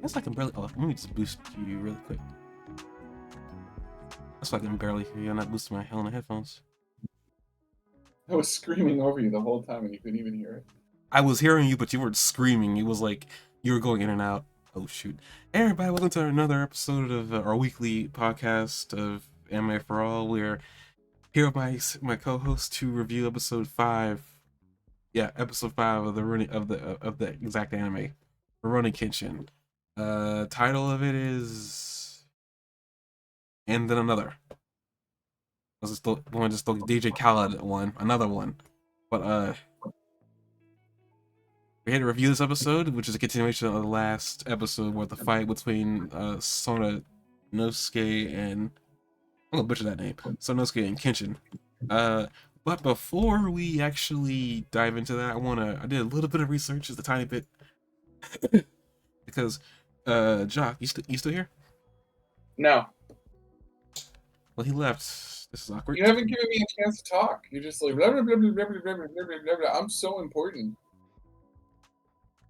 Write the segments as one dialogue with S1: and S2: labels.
S1: Guess I can barely. Oh, let me just boost you really quick. That's why I can barely hear you. I'm not boosting my hell in the headphones.
S2: I was screaming over you the whole time and you couldn't even hear it.
S1: I was hearing you, but you weren't screaming. It was like you were going in and out Oh shoot! Hey everybody, welcome to another episode of our weekly podcast of Anime4ALL. We're here with my co-host to review episode 5. Yeah, episode 5 of the of the exact anime, Rurouni Kenshin. Title of it is And Then Another. This is the one, just the DJ Khaled one, another one. But we're here to review this episode, which is a continuation of the last episode where the fight between Sona Nosuke and I'm gonna butcher that name, Sonosuke and Kenshin. But before we actually dive into that, I did a little bit of research, just a tiny bit, because Jock, you still here?
S2: No,
S1: Well, he left. This is awkward.
S2: you haven't given me a chance to talk. You're just like blah blah blah blah blah blah blah blah blah blah. I'm so important.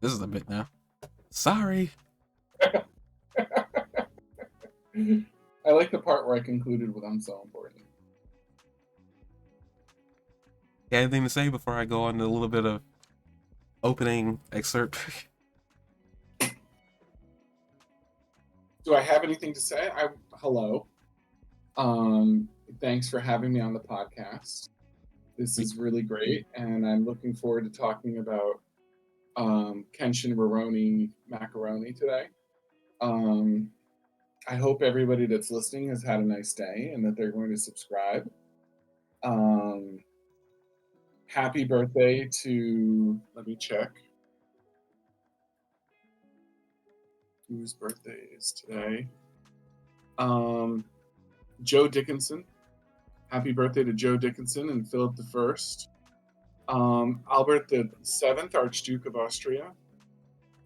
S1: This is a bit now. Sorry.
S2: I like the part where I concluded with "I'm so important."
S1: Got anything to say before I go on to a little bit of opening excerpt?
S2: Do I have anything to say? Hello. Thanks for having me on the podcast. This is really great, and I'm looking forward to talking about Kenshin Rurouni macaroni today. I hope everybody that's listening has had a nice day and that they're going to subscribe. Happy birthday to, let me check. Whose birthday is today? Joe Dickinson. Happy birthday to Joe Dickinson and Philip I. Albert the Seventh, Archduke of Austria.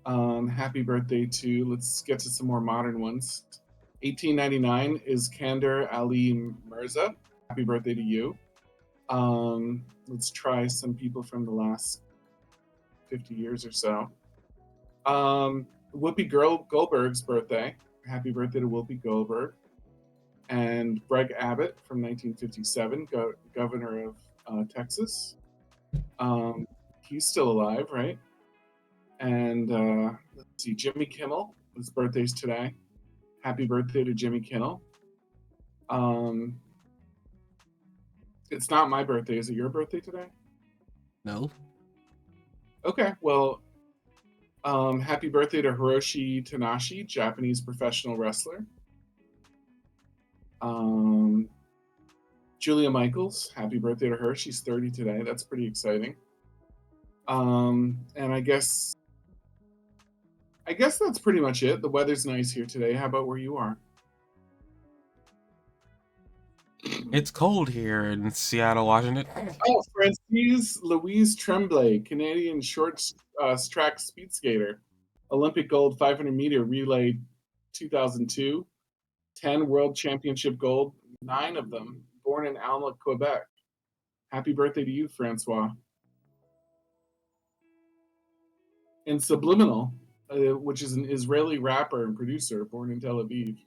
S2: Happy birthday to, let's get to some more modern ones. 1899 is Kandar Ali Mirza. Happy birthday to you. Let's try some people from the last 50 years or so. Whoopi Goldberg's birthday. Happy birthday to Whoopi Goldberg. And Greg Abbott from 1957, governor of Texas. He's still alive, right? And let's see, Jimmy Kimmel, his birthday's today. Happy birthday to Jimmy Kimmel. It's not my birthday. Is it your birthday today?
S1: No.
S2: Okay, well, happy birthday to Hiroshi Tanahashi, Japanese professional wrestler. Julia Michaels, happy birthday to her. She's 30 today. That's pretty exciting. And I guess that's pretty much it. The weather's nice here today. How about where you are?
S1: It's cold here in Seattle, Washington.
S2: Oh, Francis Louise Tremblay, Canadian short track speed skater. Olympic gold 500-meter relay 2002. 10 world championship gold, 9 of them. Born in Alma, Quebec. Happy birthday to you, Francois. And Subliminal, which is an Israeli rapper and producer born in Tel Aviv.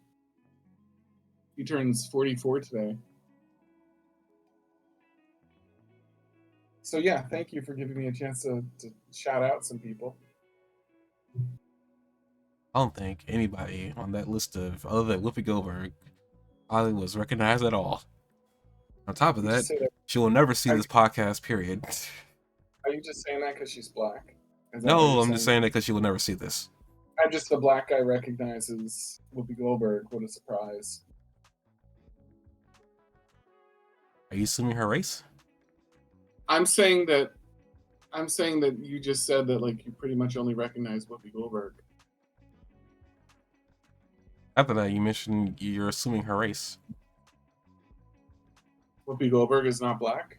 S2: He turns 44 today. So yeah, thank you for giving me a chance to shout out some people.
S1: I don't think anybody on that list of other than Whoopi Goldberg was recognized at all. On top of that, she will never see this podcast, period.
S2: Are you just saying that because she's black?
S1: No, I'm just saying that because she will never see this.
S2: I'm just a black guy recognizes Whoopi Goldberg. What a surprise.
S1: Are you assuming her race?
S2: I'm saying that you just said that like you pretty much only recognize Whoopi Goldberg.
S1: After that, you mentioned you're assuming her race.
S2: Whoopi Goldberg is not black?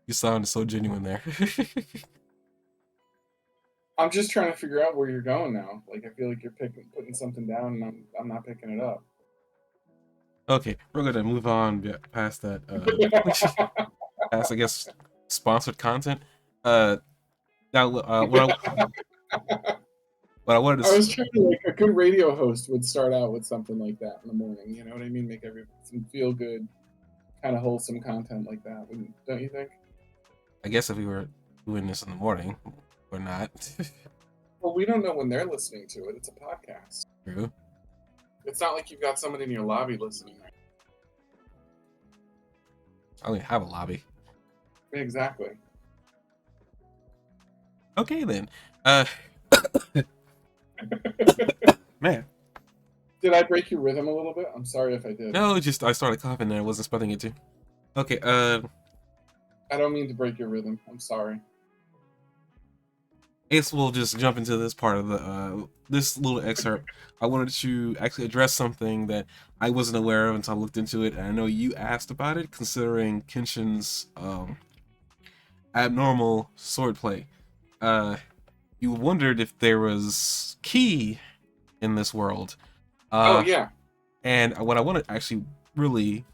S1: You sounded so genuine there.
S2: I'm just trying to figure out where you're going now. Like I feel like you're putting something down and I'm not picking it up.
S1: Okay, we're gonna move on past that. Past, I guess, sponsored content. Now, what I wanted to.
S2: I was trying to, like, a good radio host would start out with something like that in the morning. You know what I mean? Make everyone feel good, kind of wholesome content like that. Don't you think?
S1: I guess if we were doing this in the morning, or not.
S2: Well, we don't know when they're listening to it. It's a podcast.
S1: True.
S2: It's not like you've got somebody in your lobby listening, right?
S1: I only have a lobby.
S2: Exactly.
S1: Okay then. Man.
S2: Did I break your rhythm a little bit? I'm sorry if I did.
S1: No, just I started coughing and I wasn't expecting it to. Okay,
S2: I don't mean to break your rhythm. I'm sorry.
S1: I guess we'll just jump into this part of the this little excerpt. I wanted to actually address something that I wasn't aware of until I looked into it, and I know you asked about it, considering Kenshin's abnormal swordplay. You wondered if there was ki in this world.
S2: Oh yeah.
S1: And what I want to actually really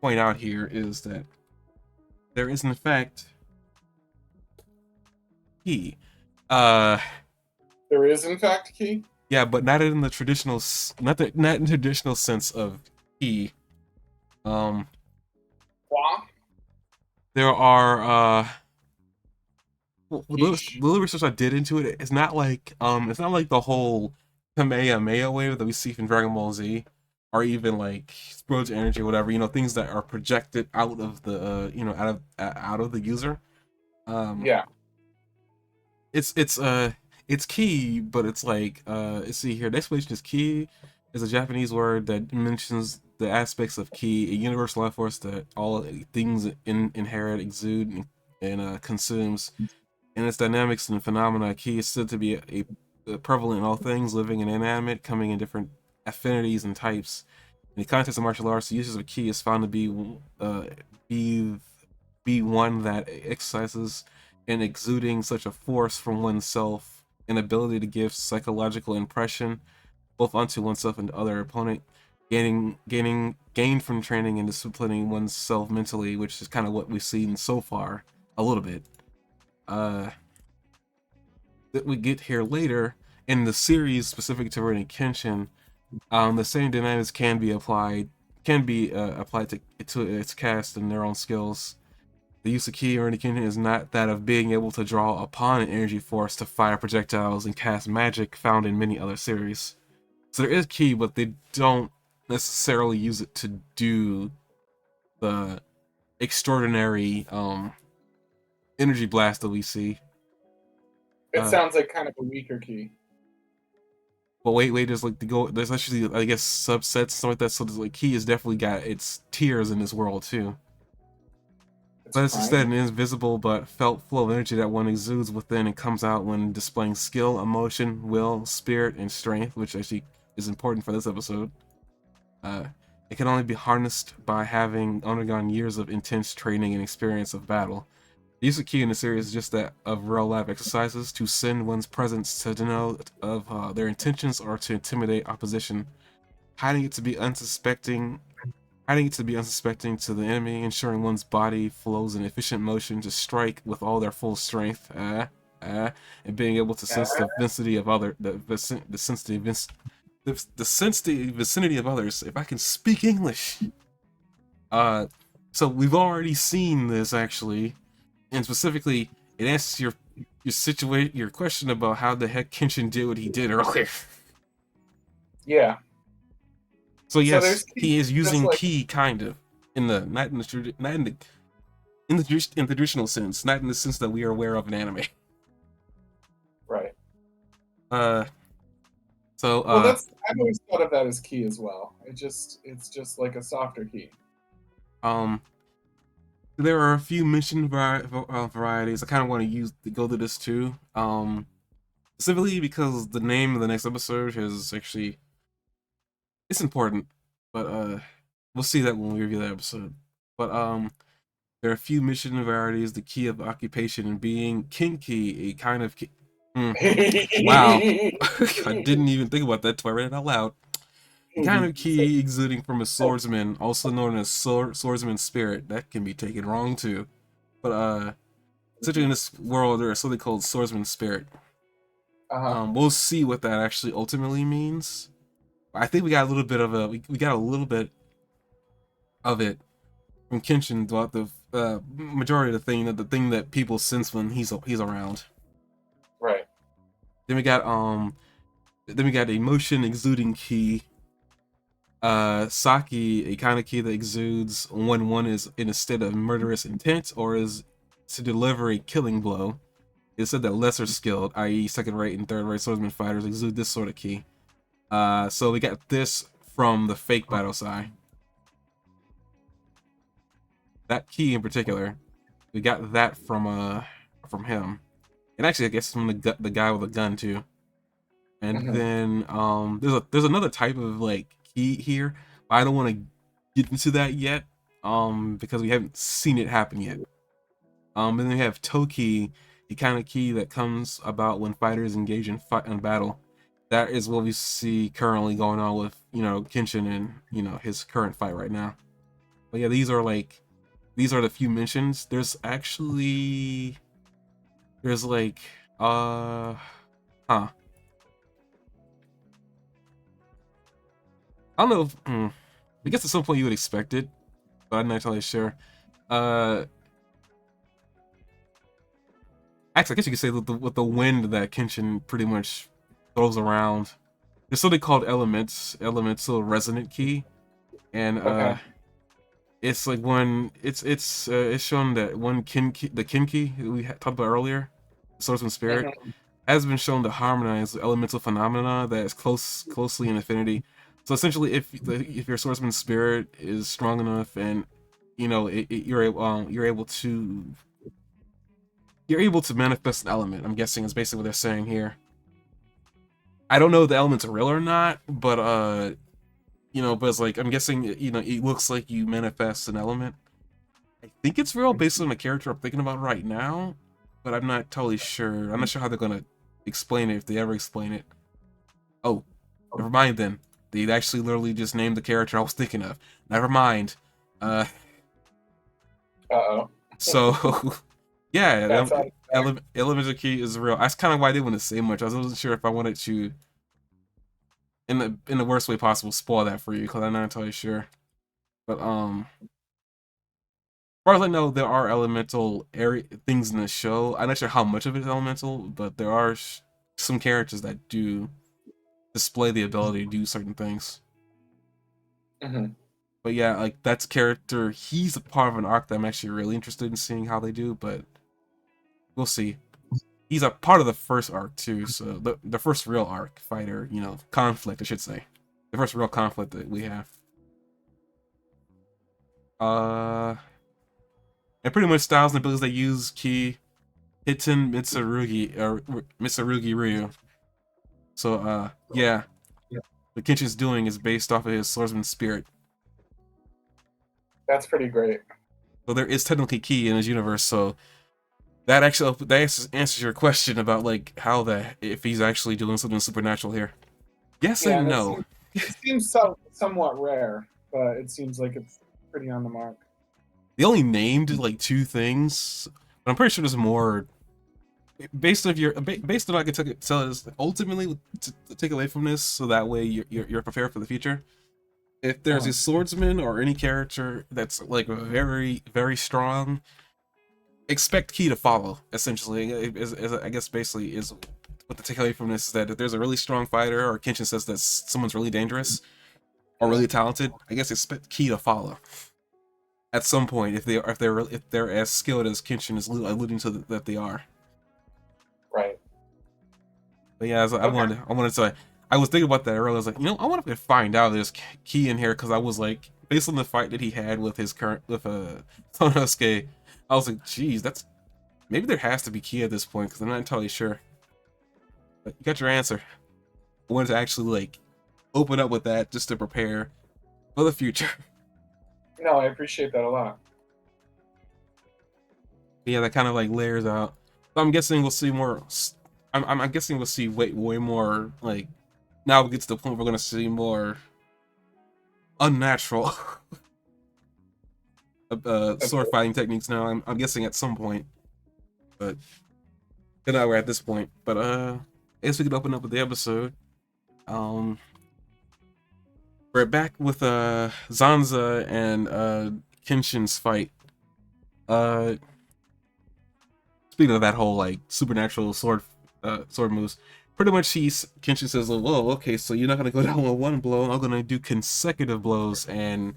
S1: point out here is that there is in fact ki.
S2: There is in fact ki.
S1: Yeah, but not in the traditional, not in traditional sense of ki. Um,
S2: Qua.
S1: there are the
S2: Quiche.
S1: little research I did into it. It's not like the whole Kamehameha wave that we see from Dragon Ball Z, or even like spiritual energy or whatever. You know, things that are projected out of the out of the user. Um,
S2: Yeah.
S1: it's key, but it's like let's see here. The explanation is key is a Japanese word that mentions the aspects of ki, a universal life force that all things inherit, exude, and consumes. In its dynamics and phenomena, ki is said to be a prevalent in all things, living and inanimate, coming in different affinities and types. In the context of martial arts, the usage of ki is found to be be one that exercises and exuding such a force from oneself, an ability to give psychological impression both onto oneself and other opponent, gained from training and disciplining oneself mentally, which is kind of what we've seen so far a little bit. That we get here later in the series specific to Rurouni Kenshin, the same dynamics can be applied to its cast and their own skills. The use of ki or Kenshin is not that of being able to draw upon an energy force to fire projectiles and cast magic found in many other series. So there is ki, but they don't necessarily use it to do the extraordinary energy blast that we see.
S2: It sounds like kind of a weaker ki.
S1: But wait, there's actually, I guess, subsets, something like that. So there's like ki has definitely got its tiers in this world too.
S2: It's
S1: But it's instead
S2: prime.
S1: an invisible but felt flow of energy that one exudes within and comes out when displaying skill, emotion, will, spirit, and strength, which actually is important for this episode. Uh, it can only be harnessed by having undergone years of intense training and experience of battle. The use of ki in the series is just that of real life exercises to send one's presence to denote of their intentions or to intimidate opposition, hiding it to be unsuspecting, to the enemy, ensuring one's body flows in efficient motion to strike with all their full strength, and being able to sense the vicinity of the sensitive vicinity of others. If I can speak English, so we've already seen this actually, and specifically, it answers your question about how the heck Kenshin did what he did earlier.
S2: Yeah.
S1: So
S2: So
S1: yes,
S2: there's ki
S1: he is
S2: just
S1: using
S2: like
S1: ki kind of in the in the traditional sense, not in the sense that we are aware of in anime.
S2: right.
S1: Uh, so
S2: Well, that's I've always thought of that as ki as well. It's just like a softer ki.
S1: um, there are a few mission varieties. I kind of want to go to this too. Specifically because the name of the next episode is actually it's important, but we'll see that when we review that episode. But there are a few mission varieties. The key of occupation and being kinky, a kind of wow. I didn't even think about that until I read it out loud. A kind of
S2: So,
S1: key exuding from a swordsman, also known as swordsman spirit. That can be taken wrong too. But essentially in this world there is something called swordsman spirit.
S2: uh-huh.
S1: We'll see what that actually ultimately means. I think we got a little bit of we got a little bit of it from Kenshin throughout the majority of the thing that people sense when he's around.
S2: Right.
S1: Then we got a motion exuding key. Saki, a kind of key that exudes when one is in a state of murderous intent or is to deliver a killing blow. It said that lesser skilled, i.e., second rate and third rate swordsman fighters, exude this sort of key. So we got this from the fake battle Sai. That key in particular, we got that from him, and actually I guess from the guy with a gun too. And then there's another type of like key here. I don't want to get into that yet, because we haven't seen it happen yet. And then we have Toki, the kind of key that comes about when fighters engage in battle. That is what we see currently going on with Kenshin and his current fight right now. But yeah, these are the few mentions. There's like I don't know if, I guess at some point you would expect it, but I'm not entirely sure. Actually, I guess you could say with the wind that Kenshin pretty much throws around, there's something called elemental resonant key, and it's like when it's shown that one the kinki we talked about earlier, swordsman spirit, has been shown to harmonize with elemental phenomena that is closely in affinity. So essentially, if your swordsman spirit is strong enough, and you're able to manifest an element. I'm guessing is basically what they're saying here. I don't know if the elements are real or not, but but it's like I'm guessing it looks like you manifest an element. I think it's real based on the character I'm thinking about right now, but I'm not totally sure. I'm not sure how they're gonna explain it if they ever explain it. Oh, never mind then. They actually literally just named the character I was thinking of. Never mind. So, yeah, elemental key is real. That's kind of why I didn't want to say much. I wasn't sure if I wanted to, in the worst way possible, spoil that for you because I'm not entirely sure. But as far as I know, there are elemental things in the show. I'm not sure how much of it is elemental, but there are some characters that do display the ability to do certain things. But yeah, like that's character. He's a part of an arc that I'm actually really interested in seeing how they do, but we'll see. He's a part of the first arc too, so the first real arc fighter, conflict, I should say, the first real conflict that we have. And pretty much styles and abilities they use key Hiten Mitsurugi or Mitsurugi Ryu. So yeah, what Kenshin's doing is based off of his swordsman spirit.
S2: That's pretty great.
S1: So there is technically key in his universe, so that answers your question about like if he's actually doing something supernatural here. Yes and no.
S2: It seems somewhat rare, but it seems like it's pretty on the mark.
S1: They only named like 2 things, but I'm pretty sure there's more. Based on what I can tell is ultimately to take away from this, so that way you're prepared for the future. If there's a swordsman or any character that's like very very strong, expect key to follow. Essentially, I guess basically is what the takeaway from this is that if there's a really strong fighter, or Kenshin says that someone's really dangerous or really talented, I guess expect key to follow at some point if they're as skilled as Kenshin is alluding to that they are.
S2: Right.
S1: But yeah, I wanted to. I was thinking about that earlier. I was like, I wonder if we could find out there's key in here because I was like, based on the fight that he had with Sonosuke, I was like, geez, maybe there has to be key at this point because I'm not entirely sure. But you got your answer. I wanted to actually like open up with that just to prepare for the future.
S2: No, I appreciate that a lot.
S1: Yeah, that kind of like layers out. So I'm guessing we'll see more. I'm guessing we'll see way more like. Now we get to the point we're gonna see more unnatural sword fighting techniques. Now I'm guessing at some point, but we're at this point. But I guess we could open up with the episode. We're back with Zanza and Kenshin's fight. Uh, Speaking of that whole like supernatural sword moves, pretty much Kenshin says, "Whoa, okay, so you're not gonna go down with one blow. I'm gonna do consecutive blows." And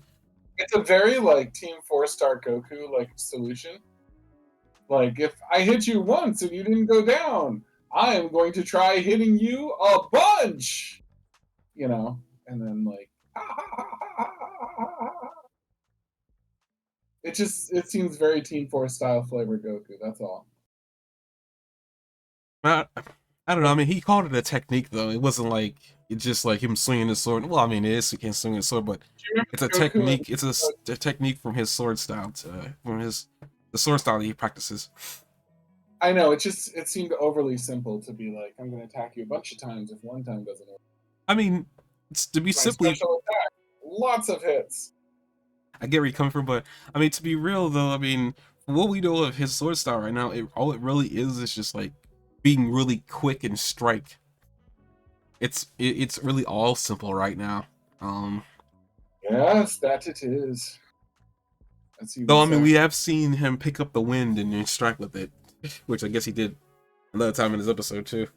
S2: It's a very like Team 4-star Goku like solution. Like if I hit you once and you didn't go down, I am going to try hitting you a bunch. You know, and then like it seems very Team 4 style flavor Goku. That's all.
S1: I don't know. I mean, he called it a technique though. It wasn't like it's just like him swinging his sword. Well, I mean, it is he can swing his sword, but
S2: Do you
S1: it's a
S2: remember Goku?
S1: technique. It's a technique from his sword style from the sword style that he practices.
S2: I know it seemed overly simple to be like I'm going to attack you a bunch of times if one time doesn't work.
S1: I mean, it's to be
S2: My
S1: simply.
S2: special attack, lots of hits.
S1: I get where you come from, but I mean, to be real though, I mean, from what we know of his sword style right now, all it really is just like being really quick and strike. It's really all simple right now. Um,
S2: Yes, that it is. As you
S1: though
S2: would
S1: I mean, we
S2: say.
S1: have seen him pick up the wind and then strike with it, which I guess he did another time in this episode too.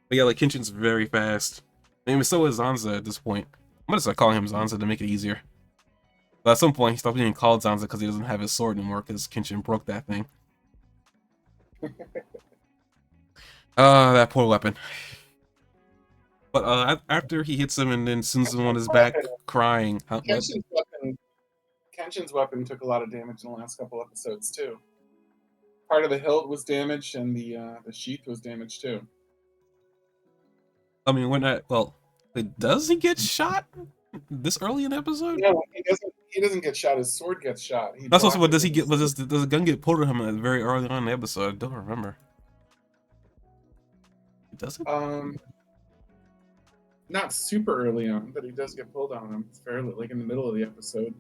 S1: But yeah, like Kenshin's very fast. I mean, so is Zanza at this point. I'm gonna start calling him Zanza to make it easier. But at some point, he stopped being called Zanza because he doesn't have his sword anymore because Kenshin broke that thing. That poor weapon. But after he hits him and then sends him on his back crying. Huh, what?
S2: Kenshin's weapon, Kenshin's weapon took a lot of damage in the last couple episodes too. Part of the hilt was damaged, and the sheath was damaged too.
S1: I mean, we're not. Well, wait, does he get shot this early in the episode?
S2: No, he doesn't. He doesn't get shot. His sword gets shot. He
S1: That's also
S2: blocked
S1: what
S2: it
S1: does he
S2: with
S1: get?
S2: his sword.
S1: Does the gun get pulled on him very early on in the episode? I don't remember. Does it?
S2: Not super early on, but he does get pulled on him. It's fairly like in the middle of the episode.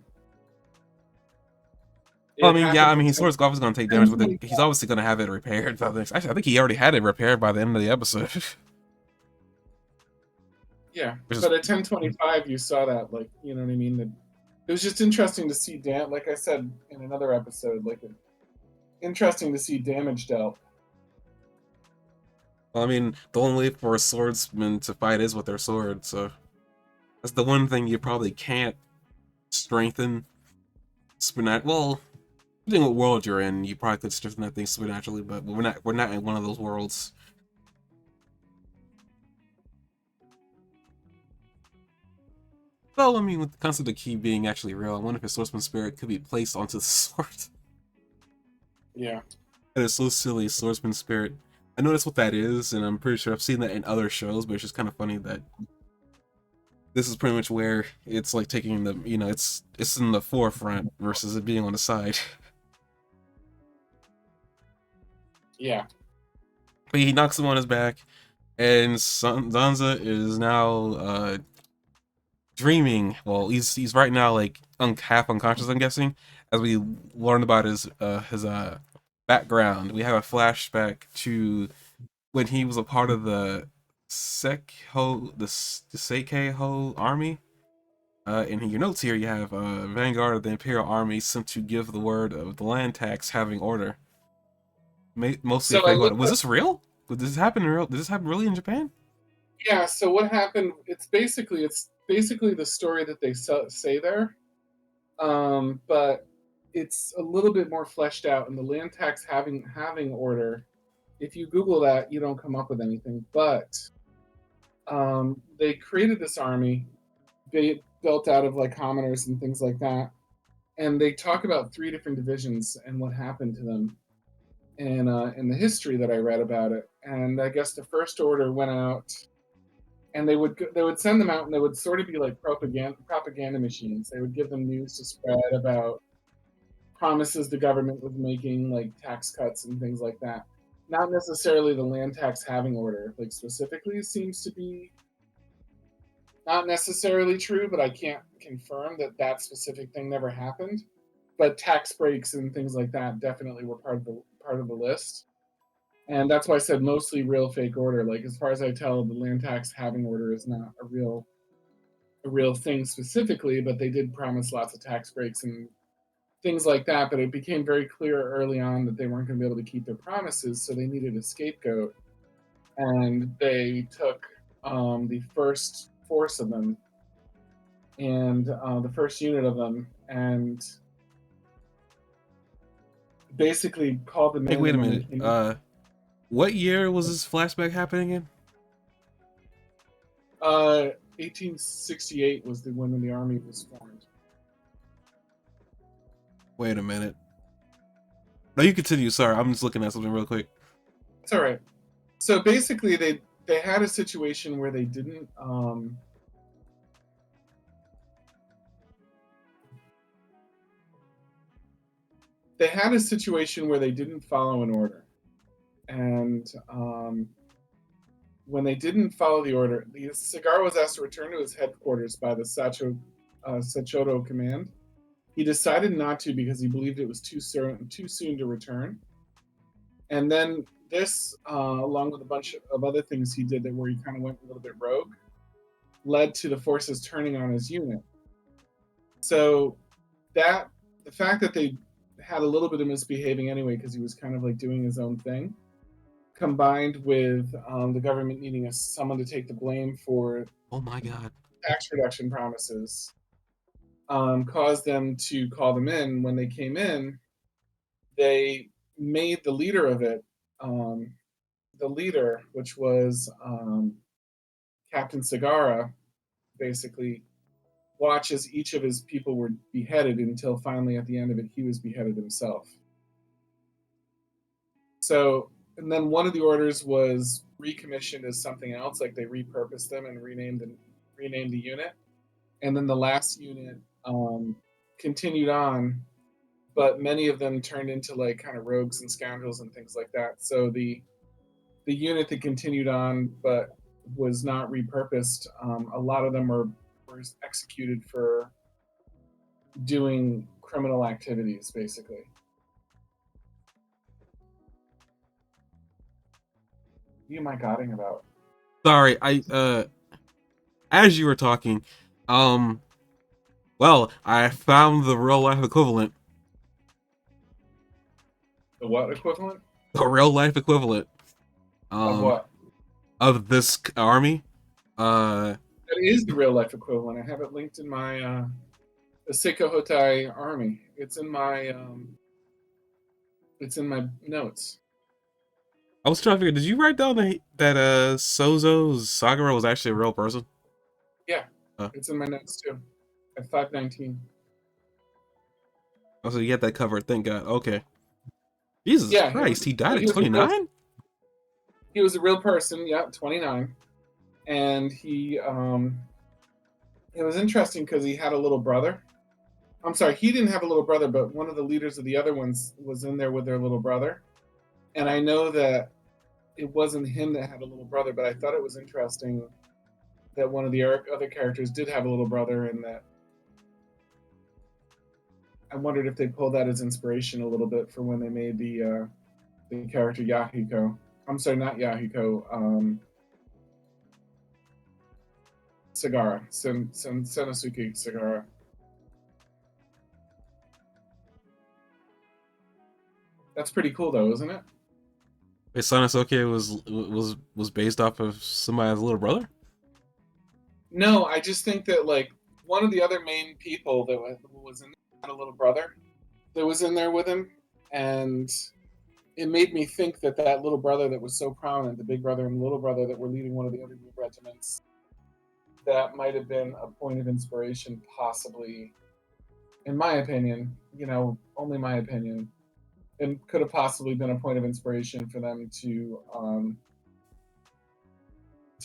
S1: Well, I
S2: It
S1: mean, yeah, I
S2: happens.
S1: mean, his sword's obviously going to take damage, but he's obviously going to have it repaired. Actually, I think he already had it repaired by the end of the episode.
S2: Yeah,
S1: Which is,
S2: but at 10:25, you saw that, like, you know what I mean. That it was just interesting to see like I said in another episode, like interesting to see damage dealt.
S1: well, I mean, the only way for a swordsman to fight is with their sword, so that's the one thing you probably can't strengthen. Well, depending what world you're in, you probably could strengthen that thing supernaturally, but we're not in one of those worlds. Well, I mean, with the concept of key being actually real, I wonder if his swordsman spirit could be placed onto the sword.
S2: Yeah.
S1: That is so silly, swordsman spirit. I know that's what that is, and I'm pretty sure I've seen that in other shows, but it's just kind of funny that this is pretty much where it's like taking the, it's in the forefront versus it being on the side.
S2: Yeah.
S1: But he knocks him on his back, and Zanza is now dreaming. Well, he's right now like half unconscious, I'm guessing. As we learn about his background, we have a flashback to when he was a part of the Seikeiho army. In your notes here, you have Vanguard of the Imperial Army sent to give the word of the land tax having order. Mostly
S2: So I
S1: affected.
S2: looked
S1: Was
S2: at
S1: this real? Did this happen in real? Did this happen really in Japan?
S2: yeah. So what happened? It's basically the story that they say there, but it's a little bit more fleshed out. And the land tax having order. If you Google that, you don't come up with anything. But they created this army built out of like commoners and things like that. And they talk about three different divisions and what happened to them, and in the history that I read about it. And I guess the first order went out, and they would send them out, and they would sort of be like propaganda machines. They would give them news to spread about promises the government was making, like tax cuts and things like that. Not necessarily the land tax having order, like specifically, seems to be not necessarily true, but I can't confirm that that specific thing never happened. But tax breaks and things like that definitely were part of the list. And that's why I said mostly real fake order. Like as far as I tell, the land tax having order is not a real a real thing specifically, but they did promise lots of tax breaks and things like that. But it became very clear early on that they weren't going to be able to keep their promises, so they needed a scapegoat, and they took the first force of them and the first unit of them, and basically called them
S1: Hey,
S2: in.
S1: wait a
S2: And when they
S1: minute.
S2: came,
S1: What year was this flashback happening in?
S2: 1868 was the when the army was formed.
S1: Wait a minute. No, you continue. Sorry, I'm just looking at something real quick.
S2: It's all right. So basically, they had a situation where they didn't. They had a situation where they didn't follow an order, and when they didn't follow the order, the Cigar was asked to return to his headquarters by the Sachodo command. He decided not to because he believed it was too soon to return. And then this, along with a bunch of other things he did that where he kind of went a little bit rogue, led to the forces turning on his unit. So that the fact that they had a little bit of misbehaving anyway because he was kind of like doing his own thing, combined with the government needing someone to take the blame for
S1: Oh my god.
S2: tax reduction promises, caused them to call them in. When they came in, they made the leader of it, the leader, which was Captain Sagara, basically watch as each of his people were beheaded until finally at the end of it he was beheaded himself. So, and then one of the orders was recommissioned as something else, like they repurposed them and renamed the unit. And then the last unit continued on, but many of them turned into like kind of rogues and scoundrels and things like that. So the unit that continued on but was not repurposed, a lot of them were executed for doing criminal activities, basically. What am I godding about?
S1: Sorry, as you were talking, um, well, I found the real life equivalent.
S2: The what equivalent
S1: The real life equivalent,
S2: of
S1: um,
S2: what?
S1: of this army. Uh,
S2: That is the real life equivalent. I have it linked in my the Seiko Hotai army. It's in my notes.
S1: I was trying to figure. Did you write down that Sozo Sagara was actually a real person?
S2: Yeah,
S1: Uh,
S2: it's in my notes too. At 519.
S1: oh, so you had that covered. Thank God. Okay. Jesus
S2: Yeah,
S1: Christ, he died
S2: well,
S1: at 29.
S2: he was a real person. Yeah, 29, and it was interesting because he had a little brother. I'm sorry, he didn't have a little brother, but one of the leaders of the other ones was in there with their little brother. And I know that it wasn't him that had a little brother, but I thought it was interesting that one of the other characters did have a little brother, and that I wondered if they pulled that as inspiration a little bit for when they made the character Yahiko. I'm sorry, not Yahiko. Sagara, Senosuke Sagara. That's pretty cool, though, isn't it?
S1: Wait, Sanosuke was based off of somebody's little brother?
S2: No, I just think that like one of the other main people that was in there had a little brother that was in there with him, and it made me think that that little brother that was so prominent, the big brother and the little brother that were leading one of the other regiments, that might have been a point of inspiration, possibly, in my opinion. Only my opinion, and could have possibly been a point of inspiration for them to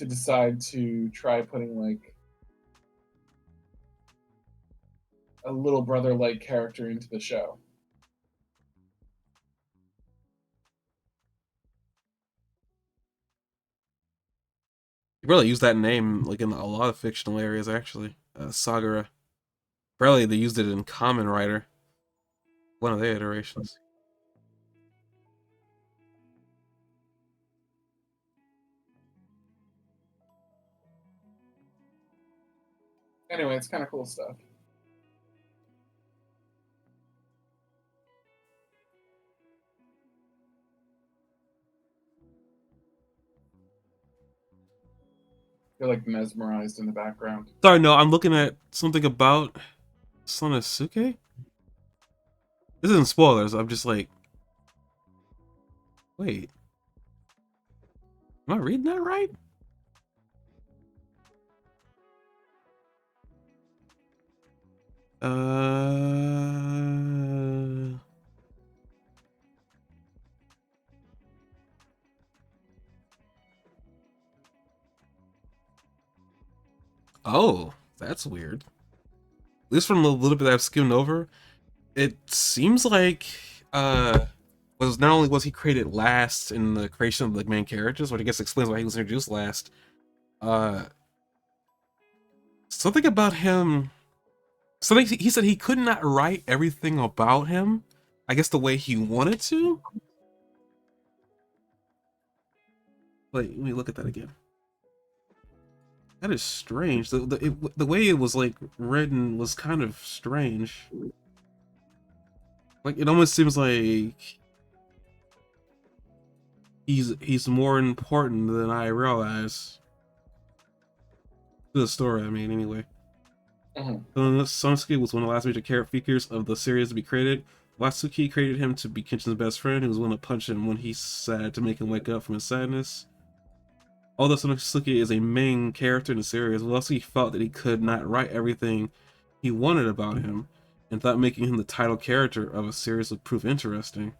S2: decide to try putting like a little brother like character into the show.
S1: You really use that name like in a lot of fictional areas, actually. Sagara. Probably they used it in Common Writer, one of their iterations.
S2: Anyway, it's kind of cool stuff. You're like mesmerized in the background.
S1: Sorry, no, I'm looking at something about Sonosuke. This isn't spoilers. I'm just like, wait, am I reading that right? Uh. Oh, that's weird. At least from the little bit that I've skimmed over, it seems like was not only was he created last in the creation of the main characters, which I guess explains why he was introduced last. Uh, something about him. Something he said he could not write everything about him. I guess the way he wanted to. Wait, let me look at that again. That is strange. The way it was like written was kind of strange. Like it almost seems like he's more important than I realize. To the story, I mean, anyway. Sonosuke was one of the last major character figures of the series to be created. Watsuki created him to be Kenshin's best friend, who was willing to punch him when he's sad to make him wake up from his sadness. Although Sonosuke is a main character in the series, Watsuki felt that he could not write everything he wanted about him, and thought making him the title character of a series would prove interesting.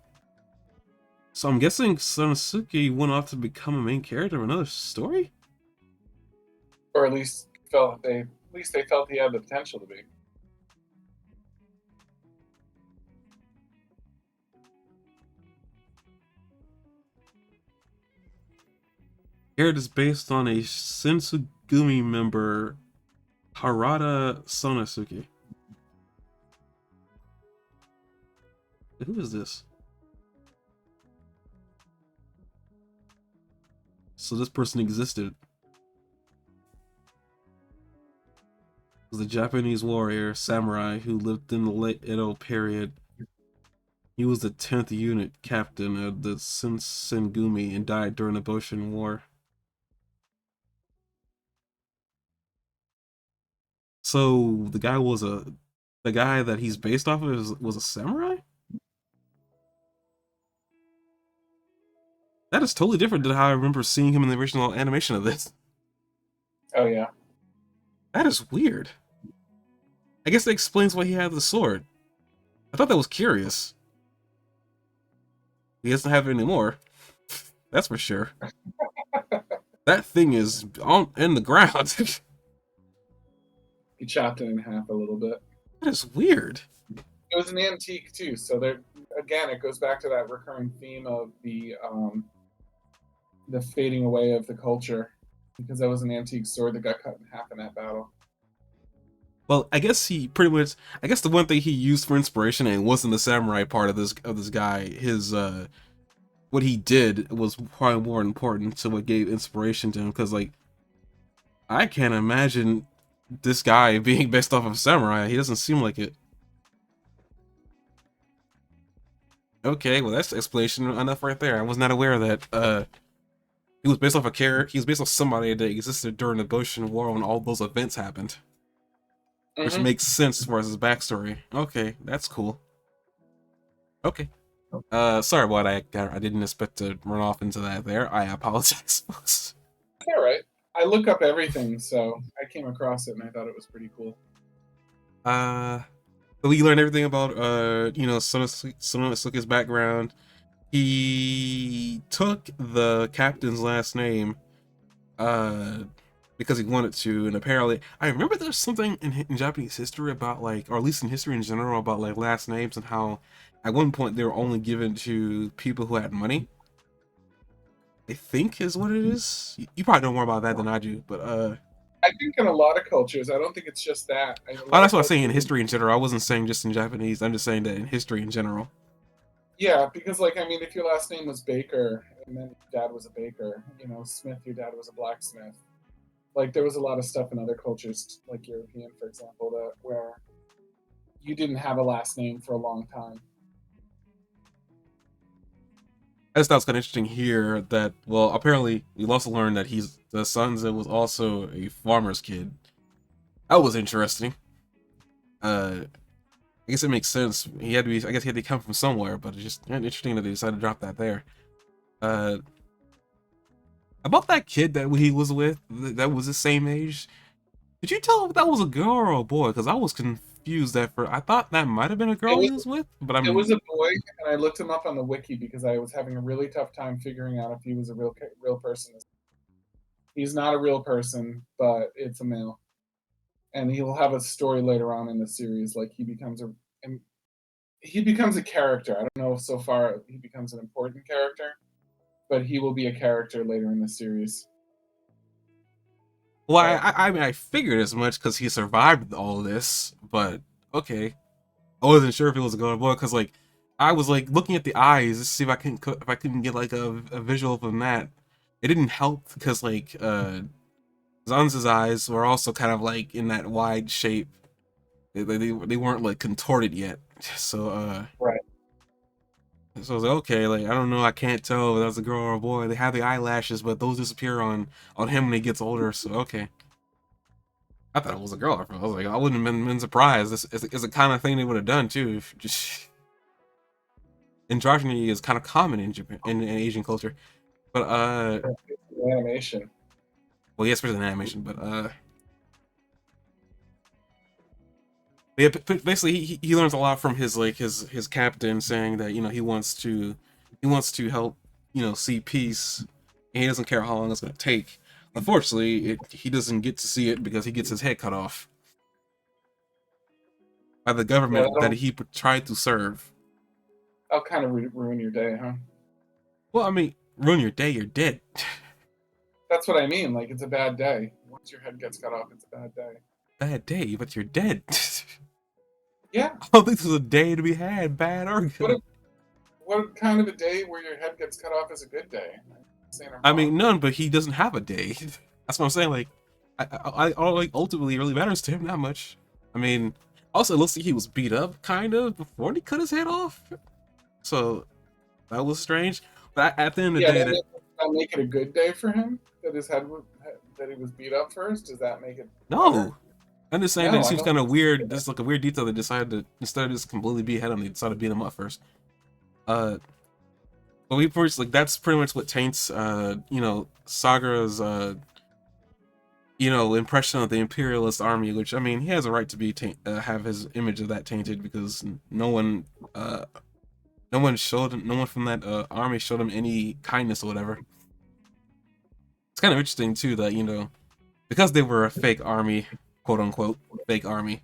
S1: So I'm guessing Sonosuke went off to become a main character of another story?
S2: Or at least they felt he had the potential to be.
S1: It is based on a Sensugumi member, Harada Sonosuke. Who is this? So this person existed. Was a Japanese warrior, samurai, who lived in the late Edo period. He was the 10th unit captain of the Sensengumi and died during the Boshin War. So the guy that he's based off of was a samurai? That is totally different than how I remember seeing him in the original animation of this.
S2: Oh yeah.
S1: That is weird. I guess that explains why he had the sword. I thought that was curious. He doesn't have it anymore. That's for sure. That thing is in the ground.
S2: He chopped it in half a little bit.
S1: That is weird.
S2: It was an antique too, so there again it goes back to that recurring theme of the fading away of the culture, because that was an antique sword that got cut in half in that battle.
S1: Well, I guess he pretty much. I guess the one thing he used for inspiration and wasn't the samurai part of this guy. His what he did was probably more important to what gave inspiration to him. Because like, I can't imagine this guy being based off of samurai. He doesn't seem like it. Okay, well that's explanation enough right there. I was not aware that he was based off a character. He was based off somebody that existed during the Boshin War when all those events happened. Which makes sense as far as his backstory. Okay, that's cool. Okay. Sorry about I didn't expect to run off into that there. I apologize.
S2: All right. I look up everything, so I came across it and I thought it was pretty cool.
S1: So we learned everything about Sonosuke's background. He took the captain's last name because he wanted to, and apparently I remember there's something in Japanese history about like, or at least in history in general, about like last names and how at one point they were only given to people who had money. I think is what it is. You probably know more about that than I do, but
S2: I think in a lot of cultures, I don't think it's just that.
S1: oh, that's what I'm saying in history in general. I wasn't saying just in Japanese. I'm just saying that in history in general.
S2: Yeah, because like I mean, if your last name was Baker and then your dad was a baker, Smith, your dad was a blacksmith. Like there was a lot of stuff in other cultures, like European, for example, that where you didn't have a last name for a long time.
S1: I just thought it was kind of interesting here that, well, apparently we also learned that he's the son's was also a farmer's kid. That was interesting. I guess it makes sense. He had to be. I guess he had to come from somewhere, but it's just interesting that they decided to drop that there. Uh, about that kid that he was with, that was the same age. Did you tell if that was a girl or a boy? Because I was confused at first. I thought that might have been a
S2: It
S1: girl he
S2: was
S1: was with, but
S2: it was
S1: I'm.
S2: a boy, and I looked him up on the wiki because I was having a really tough time figuring out if he was a real person. He's not a real person, but it's a male, and he'll have a story later on in the series. Like and he becomes a character. I don't know if so far he becomes an important character, but he will be a character later in the series.
S1: Well,
S2: But
S1: I mean, I figured as much because he survived all this, but okay. I wasn't sure if it was a girl or boy because, like, I was like looking at the eyes to see if I couldn't get like a visual from that. It didn't help because like Zanz's eyes were also kind of like in that wide shape. They weren't like contorted yet. So
S2: right,
S1: so I was like, okay, like I don't know, I can't tell if that's a girl or a boy. They have the eyelashes, but those disappear on him when he gets older. So okay, I thought it was a girl. I was like, I wouldn't have been surprised. This is the kind of thing they would have done too. If just androgyny is kind of common in Japan in Asian culture, but
S2: animation.
S1: well, yes, there's an animation, but yeah, basically he learns a lot from his like his captain saying that he wants to help see peace, and he doesn't care how long it's going to take. Unfortunately, he doesn't get to see it because he gets his head cut off by the
S2: Yeah,
S1: government that he tried to serve.
S2: that'll kind of ruin your day, huh?
S1: Well, I mean, ruin your day, you're dead.
S2: That's what I mean. Like it's a bad day. Once your head gets cut off, it's a bad day.
S1: Bad day, but you're dead.
S2: Yeah.
S1: I don't think there's a day to be had, bad or
S2: What
S1: good.
S2: what kind of a day where your head gets cut off is a good day? I'm saying I'm
S1: I
S2: wrong.
S1: mean, none, but he doesn't have a day. That's what I'm saying. Like, like ultimately, it really matters to him that much. I mean, also it looks like he was beat up kind of before he cut his head off, so that was strange. But at the end of the
S2: Yeah,
S1: day, that
S2: that make it a good day for him that that he was beat up first. Does that make it better?
S1: no, I'm just saying that it
S2: No, I
S1: seems
S2: don't.
S1: kind of weird. This is like a weird detail. They decided to instead of just completely beat him, they decided to beat him up first. Uh, but we first like that's pretty much what taints Sagara's impression of the imperialist army, which I mean, he has a right to be have his image of that tainted because uh, no one from that army showed him any kindness or whatever. It's kind of interesting too that because they were a fake army, quote unquote fake army,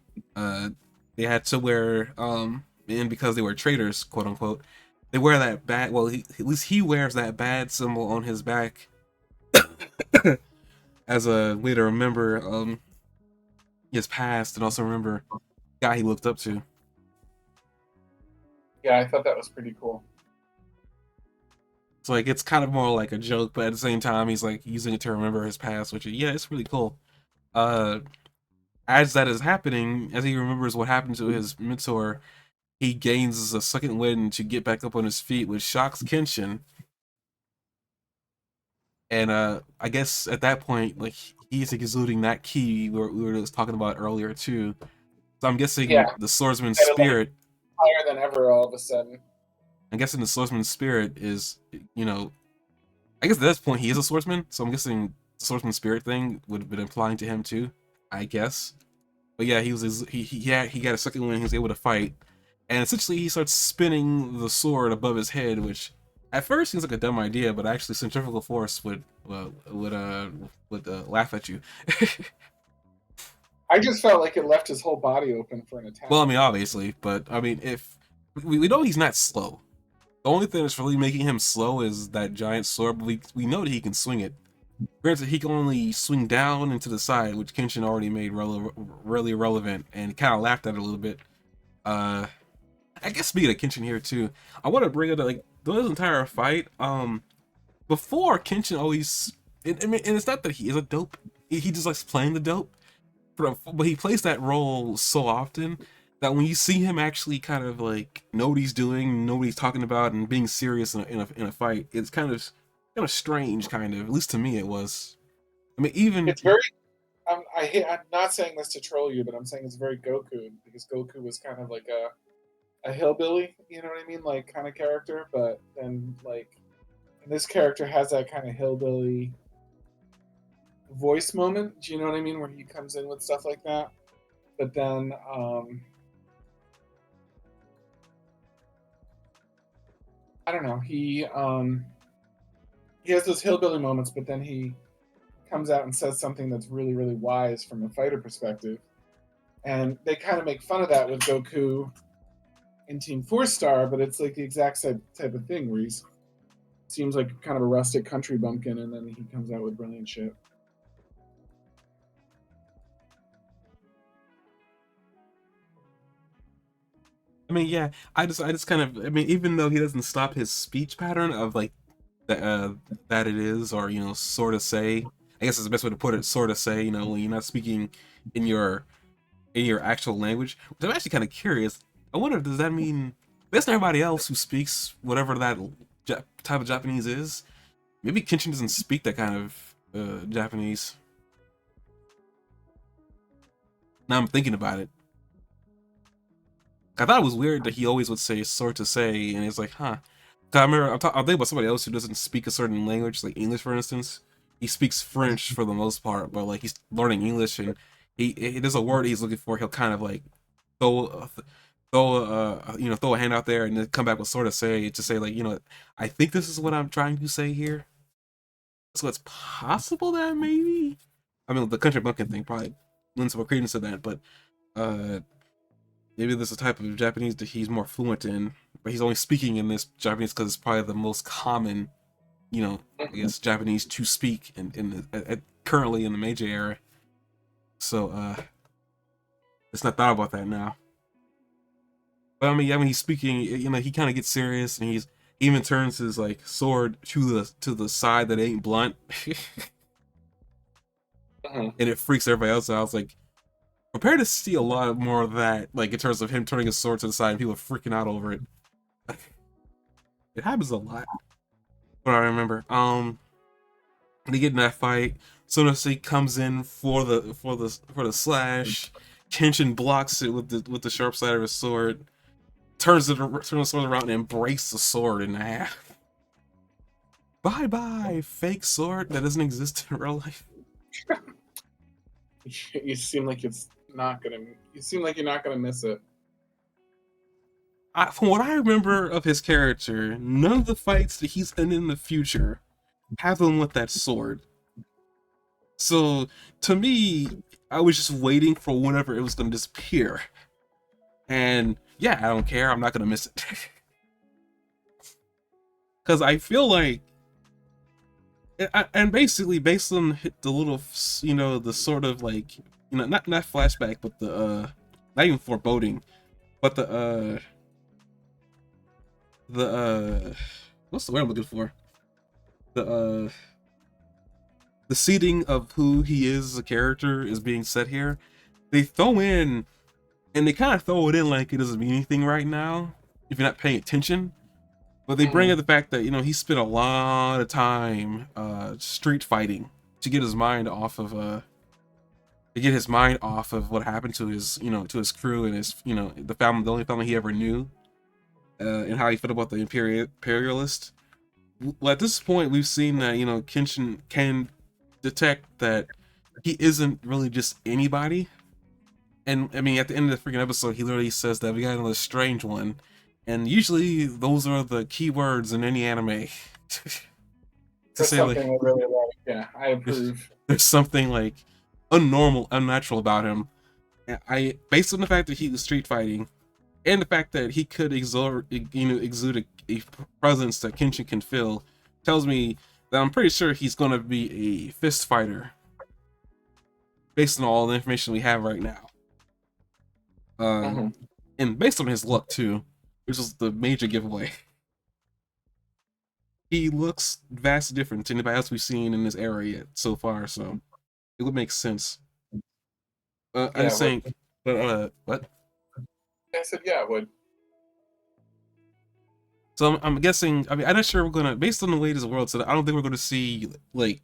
S1: they had to wear and because they were traitors, quote unquote, they wear that bad. Well, at least he wears that bad symbol on his back as a way to remember his past and also remember the guy he looked up to.
S2: Yeah, I thought that was pretty cool.
S1: So like it's kind of more like a joke, but at the same time he's like using it to remember his past, which yeah, it's really cool. Uh as that is happening, as he remembers what happened to his mentor, he gains a second wind to get back up on his feet, which shocks Kenshin. And I guess at that point, like he's exuding that key we were just talking about earlier too. So I'm
S2: Yeah,
S1: guessing the swordsman's
S2: kind of like
S1: spirit.
S2: higher than ever all of a sudden.
S1: I'm guessing the swordsman's spirit is, I guess at this point he is a swordsman, so I'm guessing the swordsman spirit thing would have been applying to him too. I guess. But yeah, he got a second win. He was able to fight, and essentially he starts spinning the sword above his head, which at first seems like a dumb idea, but actually centrifugal force would laugh at you.
S2: I just felt like it left his whole body open for an attack.
S1: Well, I mean, obviously, but I mean, if we know he's not slow. The only thing that's really making him slow is that giant sword, but we know that he can swing it. Granted, he can only swing down and to the side, which Kenshin already made really relevant, and kind of laughed at it a little bit. Uh, I guess speaking of Kenshin here too, I want to bring up that, like this entire fight. Before Kenshin always, I mean, and it's not that he is a dope. he just likes playing the dope, but he plays that role so often that when you see him actually kind of like know what he's doing, know what he's talking about, and being serious in a fight, it's kind of strange, kind of. At least to me, it was. I mean, even
S2: It's very. I'm not saying this to troll you, but I'm saying it's very Goku because Goku was kind of like a hillbilly. You know what I mean? Like kind of character, but then like and this character has that kind of hillbilly voice moment. Do you know what I mean? Where he comes in with stuff like that, but then I don't know. He has those hillbilly moments, but then he comes out and says something that's really really wise from a fighter perspective, and they kind of make fun of that with Goku in Team Four Star, but it's like the exact same type of thing where he's seems like kind of a rustic country bumpkin, and then he comes out with brilliant shit.
S1: I mean, yeah, I just kind of, I mean, even though he doesn't stop his speech pattern of like that, that it is, or sort of say, I guess is the best way to put it, sort of say, when you're not speaking in your actual language. Which I'm actually kind of curious. I wonder, does that mean based on everybody else who speaks whatever that type of Japanese is? Maybe Kenshin doesn't speak that kind of Japanese. Now I'm thinking about it. I thought it was weird that he always would say "sort to say," and it's like, huh. 'Cause I remember I'm thinking about somebody else who doesn't speak a certain language, like English, for instance. He speaks French for the most part, but like he's learning English, and there's a word he's looking for. He'll kind of like throw throw a hand out there and then come back with sort of say to say like I think this is what I'm trying to say here. So it's possible that maybe, I mean, the country bumpkin thing probably lends some credence to that, but uh maybe there's a type of Japanese that he's more fluent in, but he's only speaking in this Japanese because it's probably the most common, I guess, Japanese to speak currently in the Meiji era. So let's not thought about that now. But I mean, yeah, when he's speaking, he kind of gets serious, and he even turns his like sword to the side that ain't blunt,
S2: Uh-huh.
S1: and it freaks everybody else out. I was like, prepare to see a lot more of that, like in terms of him turning his sword to the side and people freaking out over it. It happens a lot. But I remember, they get in that fight. Sonosuke comes in for the slash. Kenshin blocks it with the sharp side of his sword. Turns the sword around and breaks the sword in half. Bye bye, fake sword that doesn't exist in real life.
S2: You seem like it's not gonna. You seem like you're not gonna miss it.
S1: From what I remember of his character, none of the fights that he's in the future have him with that sword. So to me, I was just waiting for whenever it was going to disappear. And yeah, I don't care. I'm not going to miss it. Because I feel like, and basically based on the little, the sort of like, not flashback, but the, not even foreboding, but what's the word I'm looking for? The, the seeding of who he is as a character is being set here. They throw in, and they kind of throw it in like it doesn't mean anything right now if you're not paying attention. But they bring up the fact that he spent a lot of time street fighting to get his mind off of what happened to his to his crew and his the only family he ever knew, and how he felt about the imperialist. Well, at this point, we've seen that Kenshin can detect that he isn't really just anybody. And I mean, at the end of the freaking episode, he literally says that we got another strange one. And usually, those are the key words in any anime. To
S2: That's
S1: say like,
S2: something I really like. Yeah, I approve.
S1: there's something like unnatural about him. And based on the fact that he was street fighting, and the fact that he could exude a presence that Kenshin can feel, tells me that I'm pretty sure he's going to be a fist fighter, based on all the information we have right now.
S2: Uh-huh.
S1: And based on his look too, which is the major giveaway. He looks vastly different to anybody else we've seen in this era yet so far. So It would make sense. I'm
S2: Yeah,
S1: just
S2: it would.
S1: saying, but what?
S2: I said, yeah, it would.
S1: So I'm guessing. I mean, I'm not sure we're gonna, based on the way this world set, I don't think we're gonna see like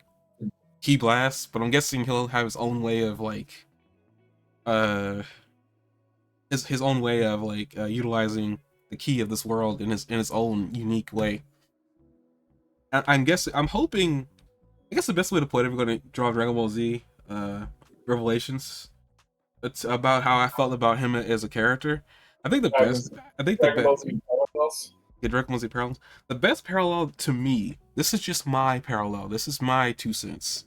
S1: Key Blast, but I'm guessing he'll have his own way of like, uh, his own way of like utilizing the key of this world in his own unique way. I'm guessing. I'm hoping. I guess the best way to put it, we're gonna draw Dragon Ball Z Revelations. It's about how I felt about him as a character. I think the best.
S2: Dragon's
S1: I think the
S2: Dragon
S1: best.
S2: Ball Z parallels.
S1: Yeah, Dragon Ball Z parallels. The best parallel to me. This is just my parallel. This is my 2 cents.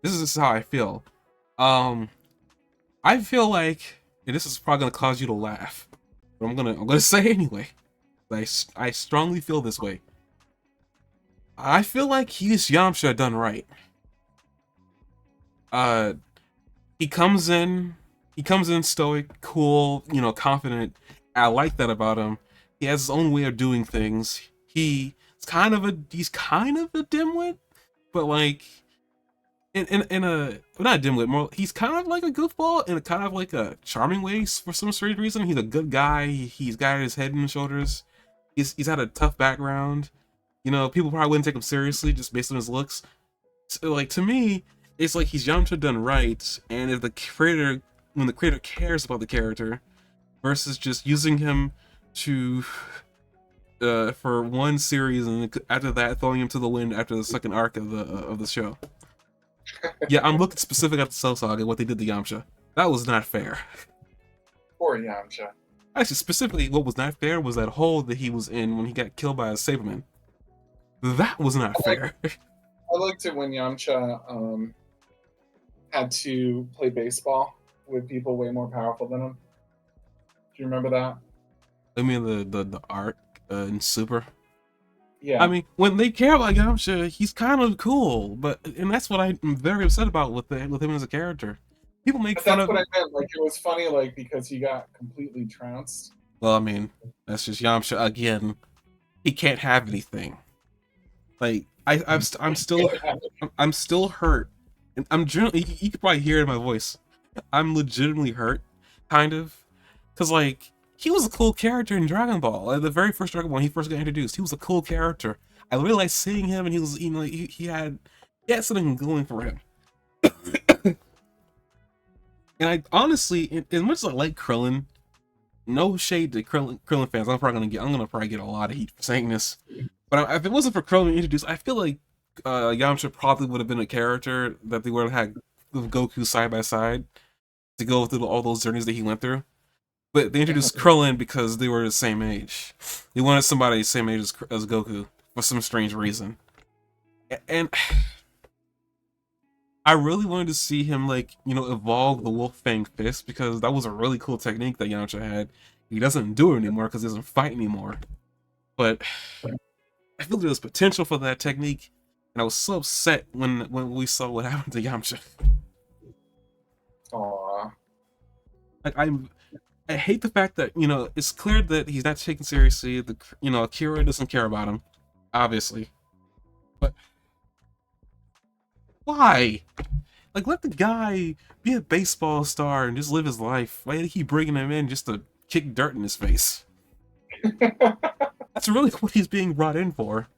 S1: This is just how I feel. Um, I feel like, and this is probably gonna cause you to laugh, but I'm gonna say it anyway. I strongly feel this way. I feel like he's Yamcha done right. Uh, he comes in, he comes in stoic, cool, confident. I like that about him. He has his own way of doing things. He's kind of a dimwit, but like in a, well, not a dimwit, more he's kind of like a goofball in a kind of like a charming way for some strange reason. He's a good guy. He's got his head and his shoulders. He's had a tough background. People probably wouldn't take him seriously just based on his looks. So, like, to me, it's like he's Yamcha done right, and if the creator, when the creator cares about the character, versus just using him to, for one series, and after that throwing him to the wind after the second arc of the show. Yeah, I'm looking specific at the Cell Saga, what they did to Yamcha. That was not fair.
S2: Poor Yamcha.
S1: Actually, specifically, what was not fair was that hole that he was in when he got killed by a Saberman. That was not fair.
S2: I liked it when Yamcha had to play baseball with people way more powerful than him. Do you remember that?
S1: I mean, the arc in Super.
S2: Yeah.
S1: I mean, when they care about Yamcha, he's kind of cool, and that's what I'm very upset about with him as a character. People make
S2: But
S1: fun
S2: that's
S1: of.
S2: what I meant. Like, it was funny, like, because he got completely trounced.
S1: Well, I mean, that's just Yamcha again. He can't have anything. Like I'm still hurt, and I'm generally. You could probably hear it in my voice. I'm legitimately hurt, kind of, because like he was a cool character in Dragon Ball. Like, the very first Dragon Ball, when he first got introduced, he was a cool character. I really liked seeing him, and he was, he had something going for him. And I honestly, as much as I like Krillin, no shade to Krillin fans. I'm gonna probably get a lot of heat for saying this, but if it wasn't for Krillin introduced, I feel like Yamcha probably would have been a character that they would have had with Goku side by side to go through all those journeys that he went through. But they introduced Krillin because they were the same age. They wanted somebody the same age as Goku for some strange reason, and I really wanted to see him, like, evolve the Wolf Fang Fist, because that was a really cool technique that Yamcha had. He doesn't do it anymore because he doesn't fight anymore. But I feel there was potential for that technique, and I was so upset when we saw what happened to Yamcha.
S2: Aww.
S1: Like, I hate the fact that, it's clear that he's not taken seriously. Akira doesn't care about him, obviously. But why? Like, let the guy be a baseball star and just live his life. Why do you keep bringing him in just to kick dirt in his face? That's really what he's being brought in for.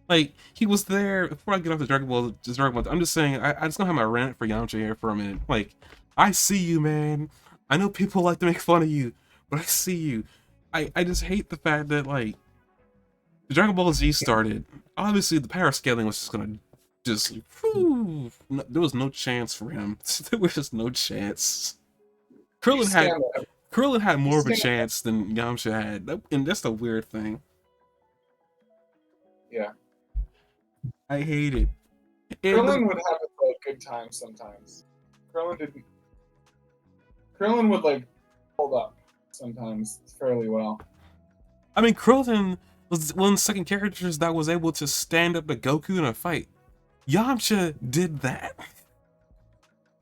S1: Like, he was there, before I get off the Dragon Ball, I'm just saying, I just gonna have my rant for Yamcha here for a minute. Like, I see you, man. I know people like to make fun of you, but I see you. I just hate the fact that, like, the Dragon Ball Z started. Obviously, the power scaling was just gonna no, there was no chance for him. There was just no chance. Krillin had more of a chance than Yamcha had, and that's the weird thing.
S2: Yeah.
S1: I hate it.
S2: Krillin would have a good time sometimes. Krillin would, like, hold up sometimes fairly well.
S1: I mean, Krillin was one of the second characters that was able to stand up to Goku in a fight. Yamcha did that.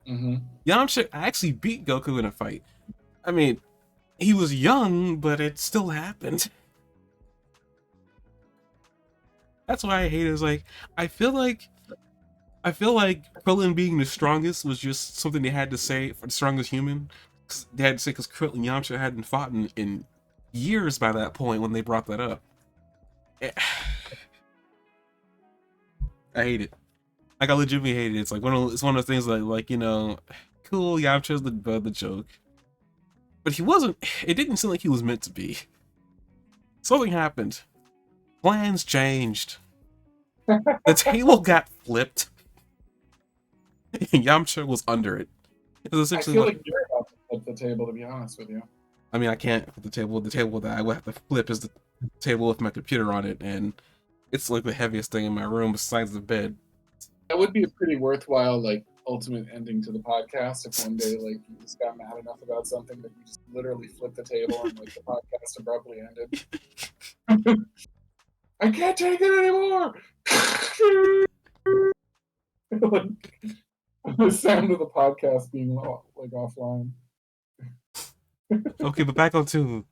S2: Mm-hmm.
S1: Yamcha actually beat Goku in a fight. I mean, he was young, but it still happened. That's why I hate it. It's like, I feel like I feel like Krillin being the strongest was just something they had to say for the strongest human. 'Cause they had to say because Krillin and Yamcha hadn't fought in years by that point when they brought that up. Eh, I hate it. Like I legitimately hate it. It's like it's one of those things like cool, Yamcha's the joke, but he wasn't. It didn't seem like he was meant to be. Something happened. Plans changed. The table got flipped, and Yamcha was under it. It was
S2: I
S1: essentially
S2: feel like you're about to flip the table, to be honest with you.
S1: I mean, I can't flip the table. The table that I would have to flip is the table with my computer on it, and it's like the heaviest thing in my room besides the bed.
S2: That would be a pretty worthwhile, like, ultimate ending to the podcast if one day, like, you just got mad enough about something that you just literally flipped the table and, like, the podcast abruptly ended. I can't take it anymore! Like, the sound of the podcast being, like, offline.
S1: Okay, but back onto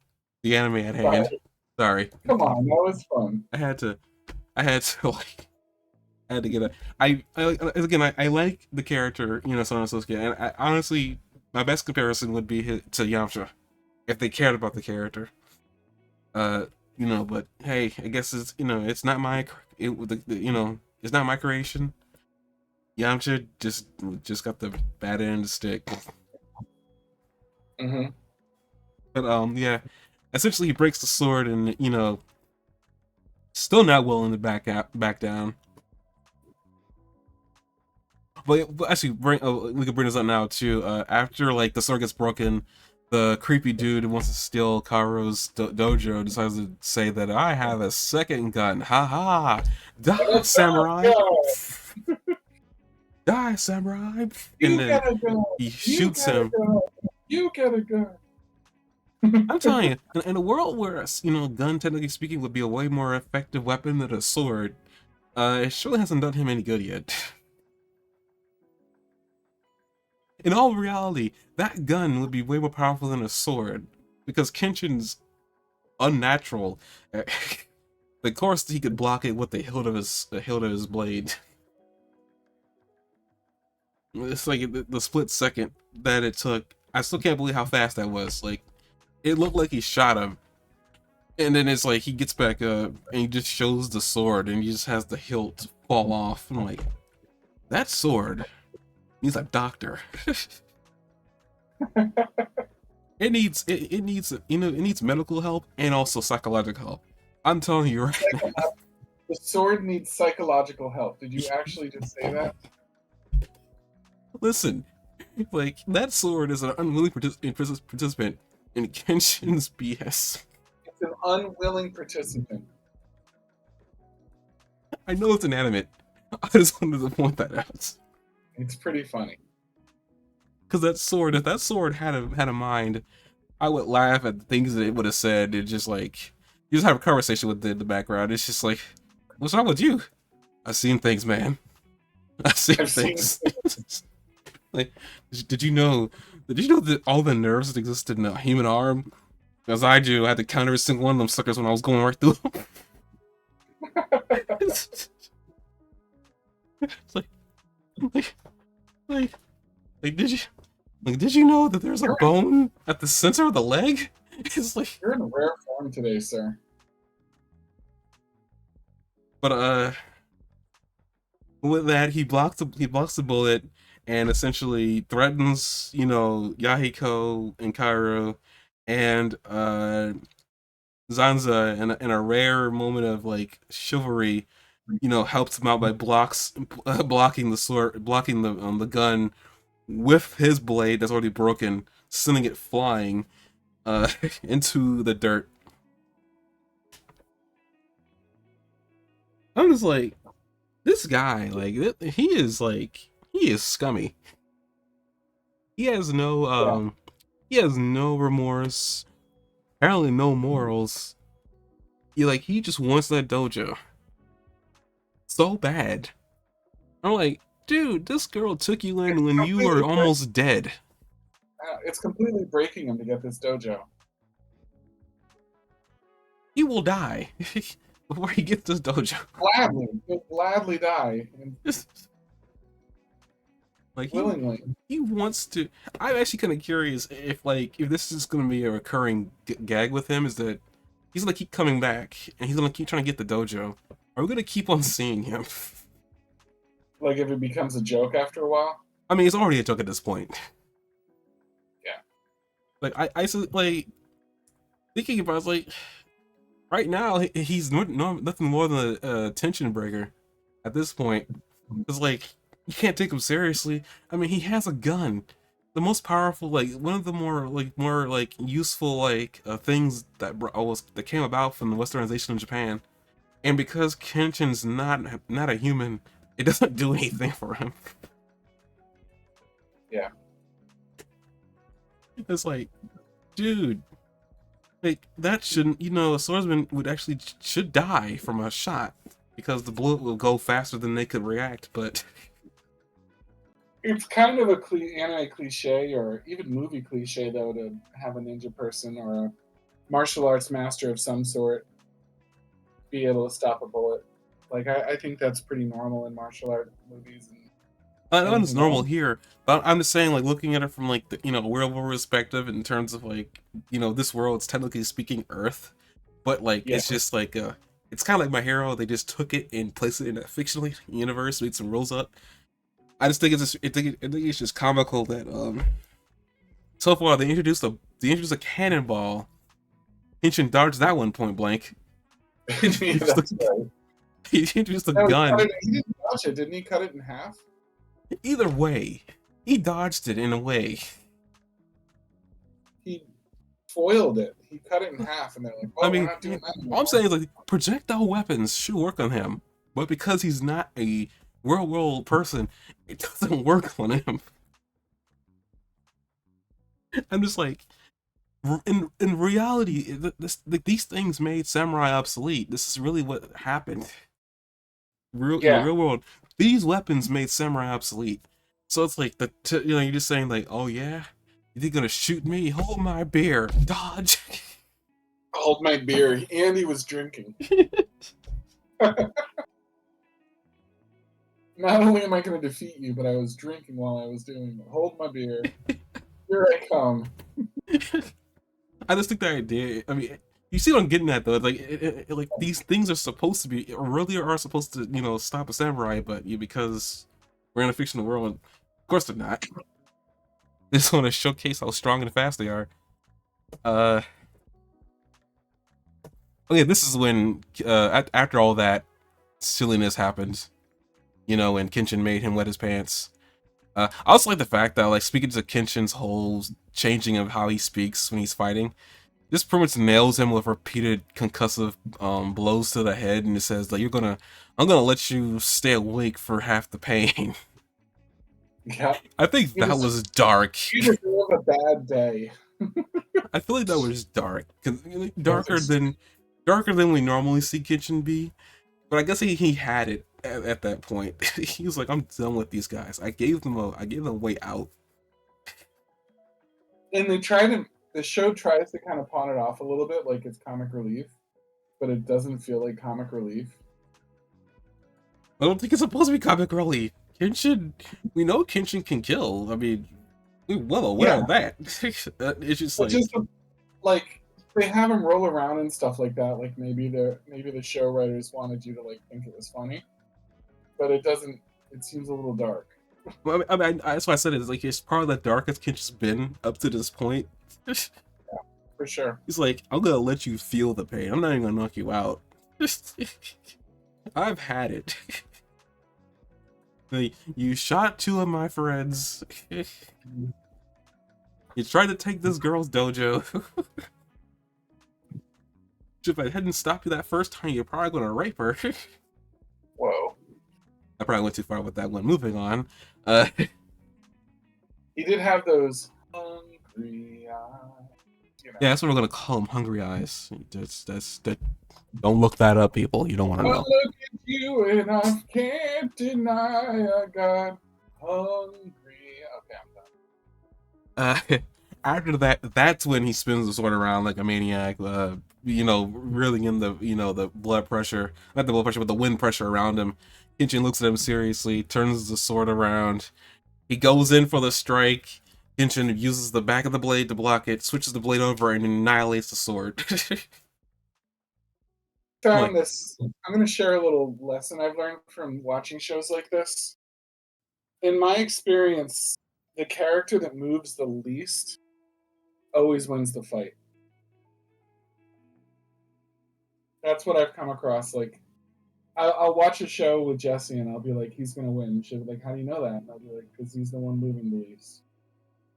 S1: the anime at hand. Sorry.
S2: Come on, that was fun.
S1: I had to like, I had to get a. I like the character, so on and so forth. And I honestly, my best comparison would be to Yamcha, if they cared about the character. But hey, I guess it's not my, it's not my creation. Yamcha just got the bad end of the stick.
S2: Mm-hmm.
S1: But yeah, essentially he breaks the sword and still not willing to back down. But actually, we could bring this up now too. After like the sword gets broken, the creepy dude who wants to steal Karo's dojo decides to say that I have a second gun. Ha ha! Die, samurai! Die, samurai! And then he shoots him.
S2: You get a gun.
S1: I'm telling you, in a world where a gun, technically speaking, would be a way more effective weapon than a sword, it surely hasn't done him any good yet. In all reality, that gun would be way more powerful than a sword, because Kenshin's unnatural. Of course, he could block it with the hilt of his blade. It's like the split second that it took. I still can't believe how fast that was. Like, it looked like he shot him, and then it's like he gets back up and he just shows the sword, and he just has the hilt fall off. I'm like, that sword needs a doctor. it needs medical help and also psychological help. I'm telling you right now.
S2: The sword needs psychological help. Did you actually just say that?
S1: Listen, like, that sword is an unwilling participant in Kenshin's BS.
S2: It's an unwilling participant.
S1: I know it's inanimate. I just wanted to point that out.
S2: It's pretty funny.
S1: Because if that sword had a mind, I would laugh at the things that it would have said. It's just like, you just have a conversation with it in the background. It's just like, what's wrong with you? I've seen things, man. I've seen things. Like, did you know that all the nerves that existed in a human arm? As I do, I had to count every single one of them suckers when I was going right through them. It's like, did you know that there's a bone at the center of the leg? It's like,
S2: you're in rare form today, sir.
S1: But with that, he blocks the bullet and essentially threatens, Yahiko and Kairo, and Zanza in a rare moment of like chivalry, helps him out by blocking the gun with his blade that's already broken, sending it flying into the dirt. I'm just like, this guy, like, he is scummy. He has no remorse, apparently no morals. He just wants that dojo so bad. I'm like, dude, this girl took you in when you were almost dead.
S2: It's completely breaking him to get this dojo.
S1: He will die before he gets this dojo.
S2: He'll gladly die.
S1: Like
S2: willingly.
S1: he wants to. I'm actually kind of curious if this is going to be a recurring gag with him. Is that he's going to keep coming back and he's going to keep trying to get the dojo? Are we going to keep on seeing him?
S2: Like if it becomes a joke after a while.
S1: I mean, it's already a joke at this point.
S2: Yeah.
S1: Like like thinking about it, like right now he's nothing more than a tension breaker at this point. It's like you can't take him seriously. I mean, he has a gun, the most powerful, like one of the more useful things that came about from the Westernization of Japan. And because Kenshin's not a human, it doesn't do anything for him.
S2: Yeah.
S1: It's like, dude, like that shouldn't. A swordsman would actually should die from a shot because the bullet will go faster than they could react. But
S2: It's kind of a anime cliche or even movie cliche, though, to have a ninja person or a martial arts master of some sort be able to stop a bullet. Like, I think that's pretty normal in martial art movies and
S1: that one's
S2: anything
S1: normal
S2: else.
S1: here. But I'm just saying, like looking at it from like the world perspective in terms of this world, it's technically speaking Earth, but like
S2: Yeah.
S1: it's just like it's kind of like My Hero. They just took it and placed it in a fictional universe, made some rules up. I just think I think it's just comical that so far they introduced a cannonball. Kenshin dodged that one point blank. He
S2: Yeah,
S1: introduced
S2: that's right.
S1: he introduced a
S2: No,
S1: gun.
S2: he didn't dodge it, didn't he? Cut it in half?
S1: Either way, he dodged it in a way.
S2: He foiled it. He cut it in half, and they're like,
S1: I
S2: well, we're
S1: mean,
S2: not doing that
S1: all I'm
S2: anymore.
S1: saying is like projectile weapons should work on him, but because he's not a real world person, it doesn't work on him. I'm just like, in reality, these things made samurai obsolete. This is really what happened. In the
S2: Yeah.
S1: real world, these weapons made samurai obsolete. So it's like you're just saying like, oh yeah, you're gonna shoot me? Hold my beer, dodge.
S2: Hold my beer. And he was drinking. Not only am I going to defeat you, but I was drinking while I was doing it. Hold my beer. Here I come.
S1: I just think the idea. I mean, you see what I'm getting at though. Like, like these things are supposed to be, or really are supposed to, stop a samurai, but because we're in a fictional world, of course they're not. They just want to showcase how strong and fast they are. Okay, this is when after all that silliness happened, when Kenshin made him wet his pants. I also like the fact that, like, speaking to Kenshin's whole changing of how he speaks when he's fighting, this pretty much nails him with repeated concussive blows to the head, and it says like, I'm gonna let you stay awake for half the pain.
S2: Yeah.
S1: I think that was dark.
S2: You deserve a bad day.
S1: I feel like that was dark,
S2: That was
S1: darker than we normally see Kenshin be. But I guess he had it at that point. He was like, I'm done with these guys. I gave them a way out.
S2: and the show tries to kind of pawn it off a little bit like it's comic relief, but it doesn't feel like comic relief.
S1: I don't think it's supposed to be comic relief. We know Kenshin can kill. I mean, we're well aware of that. It's just
S2: But
S1: like,
S2: just like they have him roll around and stuff like that. Like maybe the show writers wanted you to like think it was funny, but it doesn't. It seems a little dark.
S1: I mean, that's why I said it. It's like it's probably the darkest Kenshin's been up to this point.
S2: For sure.
S1: He's like, I'm gonna let you feel the pain. I'm not even gonna knock you out. I've had it. Like, you shot two of my friends. You tried to take this girl's dojo. If I hadn't stopped you that first time, you're probably gonna rape her.
S2: Whoa.
S1: I probably went too far with that one. Moving on.
S2: He did have those hungry eyes.
S1: Yeah, that's what we're gonna call them, hungry eyes. That. Don't look that up, people. You don't want to
S2: I
S1: know.
S2: look at you and I can't deny I got hungry. Okay, I'm done.
S1: After that, that's when he spins the sword around like a maniac. Reeling in the blood pressure, not the blood pressure, but the wind pressure around him. Kenshin looks at him seriously, turns the sword around. He goes in for the strike. Kenshin uses the back of the blade to block it, switches the blade over, and annihilates the sword.
S2: Found
S1: Like,
S2: this. I'm going to share a little lesson I've learned from watching shows like this. In my experience, the character that moves the least always wins the fight. That's what I've come across. Like, I'll watch a show with Jesse and I'll be like, he's going to win. She'll be like, how do you know that? And I'll be like, because he's the one moving the least.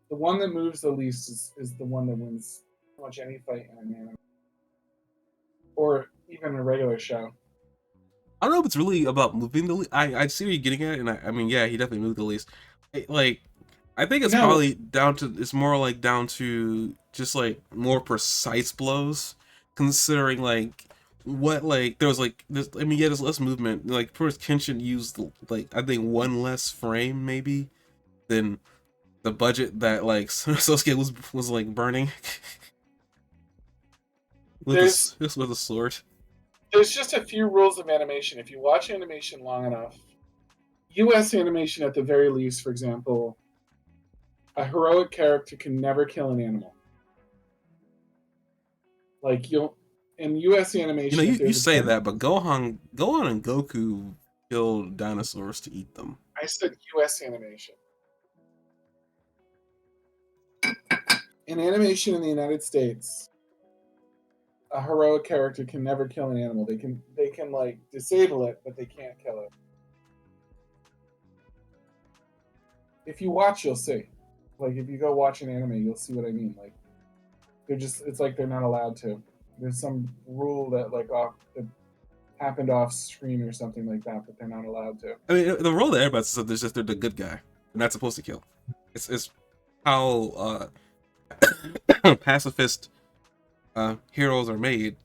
S2: The one that moves the least is the one that wins pretty much any fight in an anime. Or even a regular show.
S1: I don't know if it's really about moving the least. I see what you're getting at, and I mean, yeah, he definitely moved the least. Like, I think it's
S2: No,
S1: probably down to, it's more like down to just like more precise blows, considering like what, like there was like this, I mean, yeah, there's less movement. Like first Kenshin used like I think one less frame maybe than the budget that like Sosuke was like burning with
S2: there's
S1: this with a sword.
S2: there's just a few rules of animation. If you watch animation long enough, US animation at the very least, for example, a heroic character can never kill an animal. Like you'll in US
S1: You know,
S2: animation, if
S1: you
S2: there's a
S1: say
S2: character,
S1: that, but Gohan and Goku killed dinosaurs to eat them.
S2: I said US animation. In animation in the United States, a heroic character can never kill an animal. They can like disable it, but they can't kill it. If you watch, you'll see. Like if you go watch an anime, you'll see what I mean. Like it's like they're not allowed to. There's some rule that that happened off screen or something like that, but they're not allowed to.
S1: I mean, the role that everybody says is just they're the good guy. They're not supposed to kill. It's how pacifist heroes are made.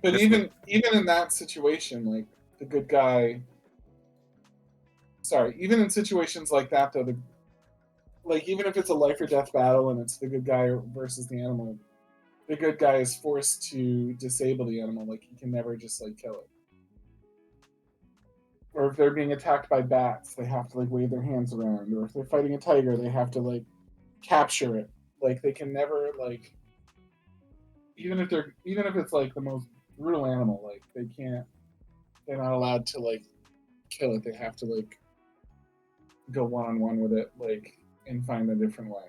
S2: But
S1: It's like,
S2: even in that situation, like the good guy. Sorry, even in situations like that, though, like even if it's a life or death battle and it's the good guy versus the animal, the good guy is forced to disable the animal. Like he can never just like kill it. Or if they're being attacked by bats, they have to like wave their hands around. Or if they're fighting a tiger, they have to like capture it. Like they can never like even if it's like the most brutal animal, like they can't they're not allowed to like kill it. They have to like go one on one with it, like and find a different way.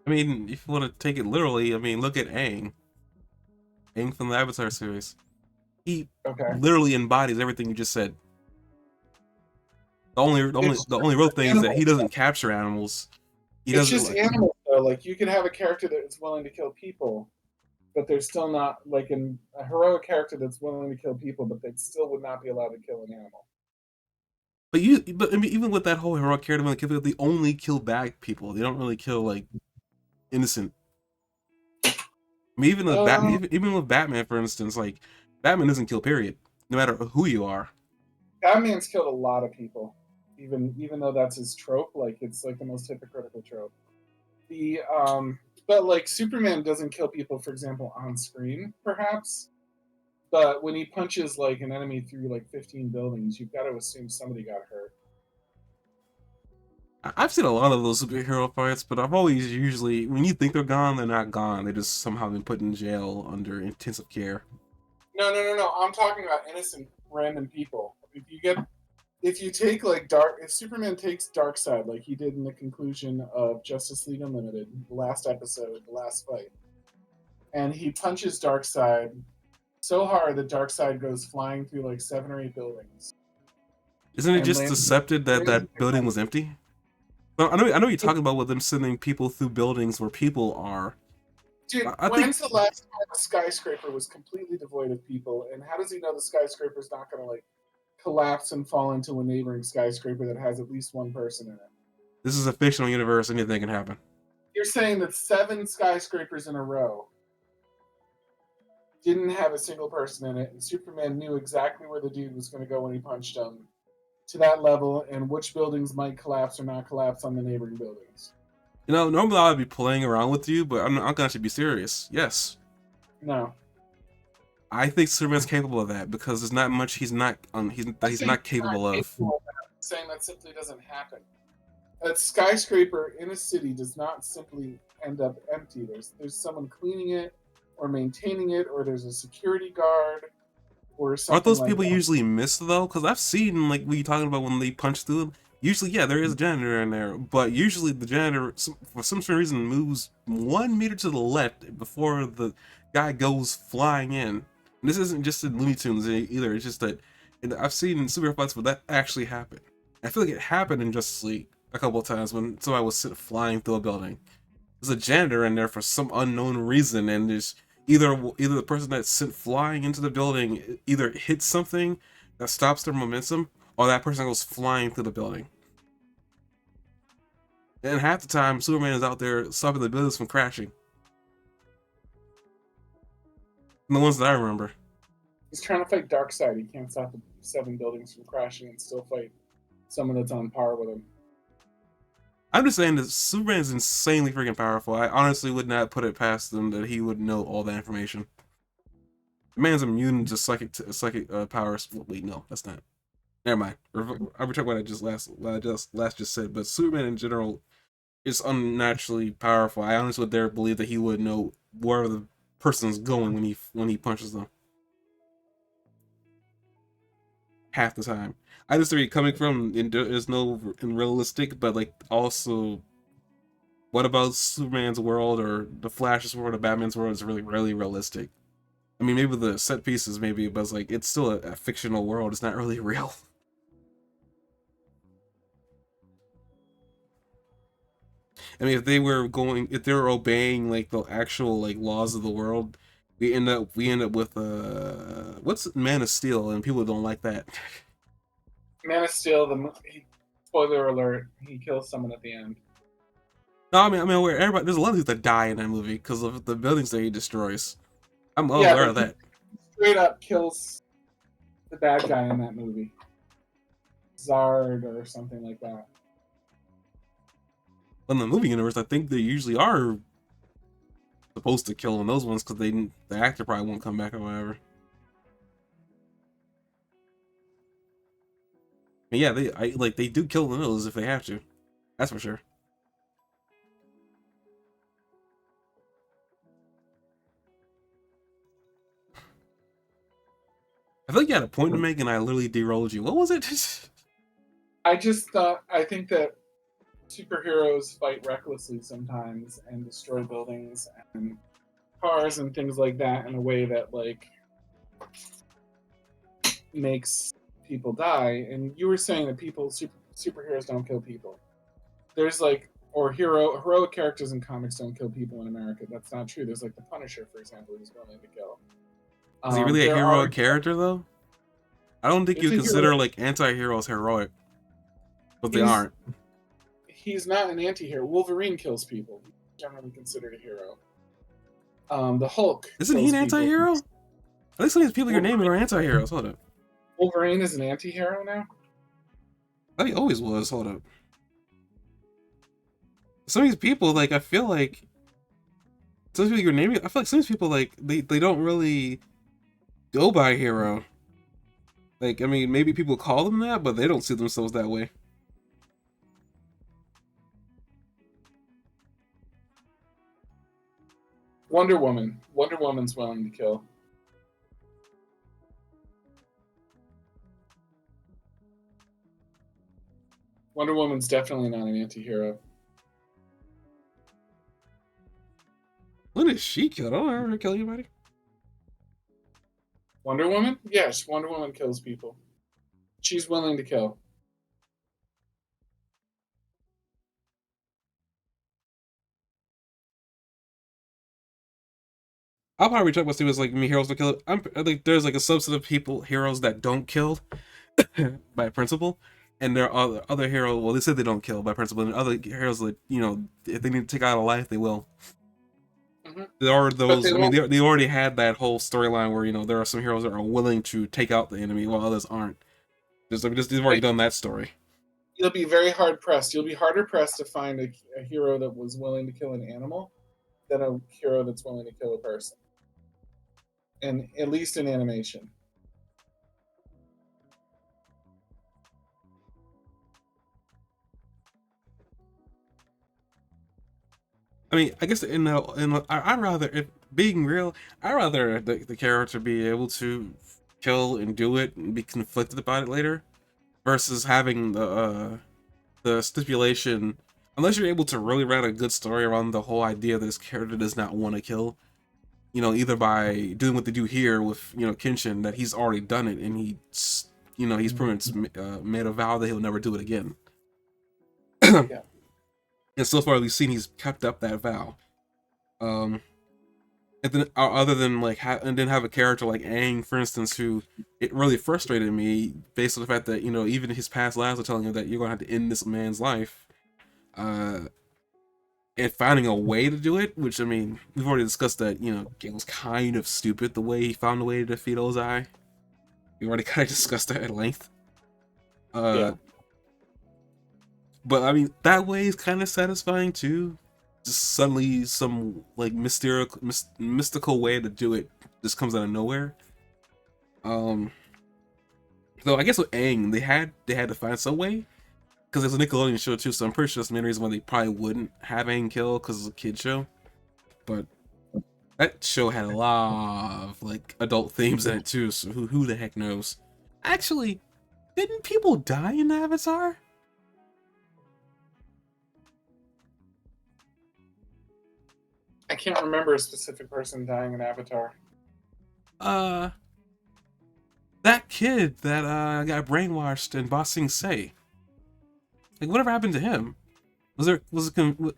S1: I mean, if you want to take it literally, I mean, look at Aang. Aang from the Avatar series. He
S2: Okay.
S1: literally embodies everything you just said.
S2: It's
S1: The only real thing is that he
S2: animals.
S1: doesn't capture animals. He
S2: It's
S1: doesn't
S2: just
S1: like.
S2: animals though. Like you can have a character that's willing to kill people, but they're still not like in a heroic character that's willing to kill people, but they still would not be allowed to kill an animal.
S1: But I mean, even with that whole heroic character, they only kill bad people. They don't really kill like innocent. I mean,
S2: Um,
S1: even with Batman, for instance, like Batman doesn't kill. Period. No matter who you are.
S2: Batman's killed a lot of people, even though that's his trope. Like it's like the most hypocritical trope. The but like Superman doesn't kill people, for example, on screen, perhaps. But when he punches like an enemy through like 15 buildings, you've got to assume somebody got hurt.
S1: I've seen a lot of those superhero fights, but I've always usually when you think they're gone, they're not gone. They just somehow been put in jail under intensive care.
S2: No. I'm talking about innocent random people. If you take like if Superman takes Darkseid like he did in the conclusion of Justice League Unlimited, the last episode, the last fight, and he punches Darkseid so hard that Darkseid goes flying through like 7 or 8 buildings
S1: Isn't it
S2: and
S1: just
S2: lands.
S1: accepted that that building was empty? Well, I know you're talking about with them sending people through buildings where people are.
S2: Dude,
S1: I think
S2: when's the last time a skyscraper was completely devoid of people? And how does he know the skyscraper's not going to like collapse and fall into a neighboring skyscraper that has at least one person in it?
S1: this is a fictional universe. Anything can happen.
S2: You're saying that 7 skyscrapers in a row didn't have a single person in it, and Superman knew exactly where the dude was going to go when he punched him to that level, and which buildings might collapse or not collapse on the neighboring buildings.
S1: You know, normally I would be playing around with you, but I'm gonna actually be serious. Yes,
S2: No,
S1: I think Superman's capable of that because there's not much he's not
S2: I
S1: he's
S2: think
S1: not
S2: he's not
S1: capable of.
S2: capable of that. saying that simply doesn't happen. A skyscraper in a city does not simply end up empty. There's someone cleaning it or maintaining it, or there's a security guard or
S1: Aren't
S2: something
S1: those
S2: like
S1: people
S2: that.
S1: usually missed though? Because I've seen like we talking about when they punch through them. Usually, yeah, there is a janitor in there, but usually the janitor, for some sort of reason, moves 1 meter to the left before the guy goes flying in. And this isn't just in Looney Tunes either. It's just that I've seen in superhero fights where that actually happened. I feel like it happened in Justice League a couple of times when somebody was flying through a building. There's a janitor in there for some unknown reason, and there's either the person that's sent flying into the building either hits something that stops their momentum, or that person goes flying through the building. And half the time, Superman is out there stopping the buildings from crashing. And the ones that I remember.
S2: He's trying to fight Darkseid. He can't stop the 7 buildings from crashing and still fight someone that's on par with him.
S1: I'm just saying that Superman is insanely freaking powerful. I honestly would not put it past him that he would know all that information. The man's immune to psychic powers. Wait, no, that's not. Never mind. I retract what I just said. But Superman in general is unnaturally powerful. I honestly would dare believe that he would know where the person's going when he punches them. Half the time, I just see coming from. There's no realistic, but like also, what about Superman's world or the Flash's world or Batman's world is really really realistic. I mean, maybe the set pieces, maybe, but it's like it's still a fictional world. It's not really real. I mean, if they were obeying like the actual like laws of the world, we end up with what's Man of Steel, and people don't like that.
S2: Man of Steel, spoiler alert, he kills someone at the end.
S1: No, where everybody there's a lot of people that die in that movie because of the buildings that he destroys. I'm well
S2: Yeah,
S1: aware
S2: but
S1: of
S2: he
S1: that.
S2: straight up kills the bad guy in that movie. Zard or something like that.
S1: In the movie universe, I think they usually are supposed to kill in those ones because the actor probably won't come back or whatever. But yeah, they do kill in those if they have to. That's for sure. I feel like you had a point to make, and I literally derailed you. What was it?
S2: I think that superheroes fight recklessly sometimes and destroy buildings and cars and things like that in a way that like makes people die. And you were saying that superheroes don't kill people. There's like or heroic characters in comics don't kill people in America. That's not true. There's like the Punisher, for example, who's willing to kill.
S1: Is he really a
S2: There
S1: hero
S2: are
S1: character though? I don't think you
S2: it's a hero.
S1: consider like anti-heroes heroic, but they
S2: He's
S1: aren't.
S2: he's not an anti-hero. Wolverine kills people. He's generally considered a hero. The Hulk
S1: Isn't he
S2: kills
S1: an
S2: people.
S1: anti-hero? I think some of these people you're naming
S2: Wolverine,
S1: are anti-heroes. Hold up.
S2: Wolverine is an anti-hero now.
S1: I think he always was. Hold up. Some of these people, like, I feel like some of these people you're naming, I feel like some of these people, like, they don't really go by hero. Like, I mean, maybe people call them that, but they don't see themselves that way.
S2: Wonder Woman. Wonder Woman's willing to kill. Wonder Woman's definitely not an anti-hero.
S1: When did she kill? I don't ever kill anybody.
S2: Wonder Woman? Yes, Wonder Woman kills people. She's willing to kill.
S1: I'll probably check what Steve was like. Me heroes don't kill. I think there's like a subset of heroes that don't kill by principle, and there are other heroes. Well, they said they don't kill by principle, and other heroes that if they need to take out a life, they will.
S2: Mm-hmm.
S1: There are
S2: But
S1: those.
S2: they
S1: I mean,
S2: won't.
S1: they already had that whole storyline where there are some heroes that are willing to take out the enemy while others aren't. They've already
S2: Like,
S1: done that story.
S2: you'll be very hard pressed. You'll be harder pressed to find a hero that was willing to kill an animal than a hero that's willing to kill a person. And at least in animation.
S1: I mean, I guess I'd rather, if being real, I'd rather the character be able to kill and do it and be conflicted about it later, versus having the stipulation. Unless you're able to really write a good story around the whole idea that this character does not want to kill, either by doing what they do here with Kenshin, that he's already done it and he's pretty much made a vow that he'll never do it again.
S2: Yeah.
S1: And so far, we've seen he's kept up that vow. Um, and then other than like, and then have a character like Aang, for instance, who it really frustrated me based on the fact that even his past lives are telling him that you're gonna have to end this man's life, uh, and finding a way to do it. Which, I mean, we've already discussed that it was kind of stupid the way he found a way to defeat Ozai. We already kind of discussed that at length.
S2: Yeah.
S1: But I mean, that way is kind of satisfying too. Just suddenly some like mystical way to do it just comes out of nowhere. Though I guess with Aang, they had to find some way, because it's a Nickelodeon show too. So I'm pretty sure that's the main reason why they probably wouldn't have Aang kill, because it's a kid show. But that show had a lot of like adult themes in it too. So who the heck knows? Actually, didn't people die in Avatar?
S2: I can't remember a specific person dying in Avatar.
S1: That kid that got brainwashed in Ba Sing Se. Like, whatever happened to him? Was it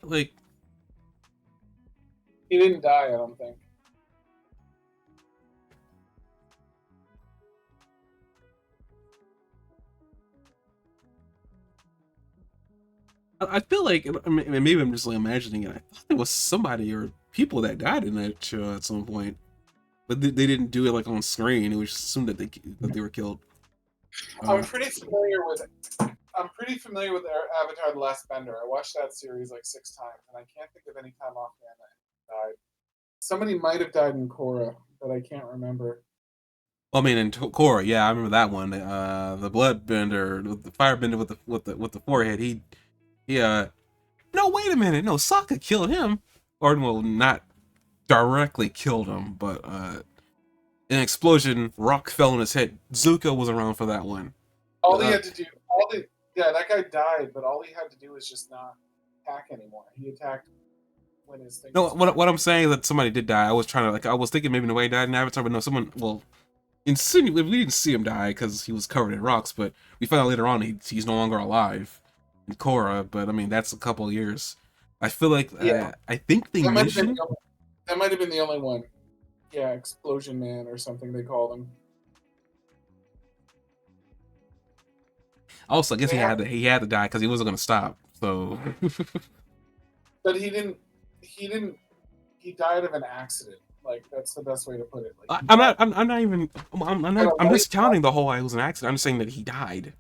S1: like?
S2: He didn't die, I don't think.
S1: I feel like, I mean, maybe I'm just like imagining it. I thought there was somebody or people that died in that show at some point, but they didn't do it like on screen. It was just assumed that they were killed.
S2: I'm pretty familiar with Avatar: The Last Bender. I watched that series like 6 times, and I can't think of any time offhand that died. Somebody might have died in Korra, but I can't remember.
S1: Well, I mean, in Korra, yeah, I remember that one. The blood bender, the fire bender with the forehead. No, wait a minute. No, Sokka killed him, or well, not directly killed him, but an explosion, rock fell on his head. Zuko was around for that one.
S2: All he had to do, that guy died, but all he had to do was just not attack anymore. He attacked when his thing.
S1: No, what I'm saying is that somebody did die. I was trying to I was thinking maybe the way he died in Avatar, but no, someone. Well, in Sydney, we didn't see him die because he was covered in rocks, but we found out later on he's no longer alive in Korra. But I mean, that's a couple of years. I feel like I think they mentioned
S2: that might have been the only one. Yeah, Explosion Man or something they called him.
S1: Also, I guess he had to die because he wasn't going to stop. So,
S2: but he didn't. He died of an accident. Like, that's the best way to put it. Like,
S1: I'm not even. I'm discounting the whole it was an accident. I'm just saying that he died.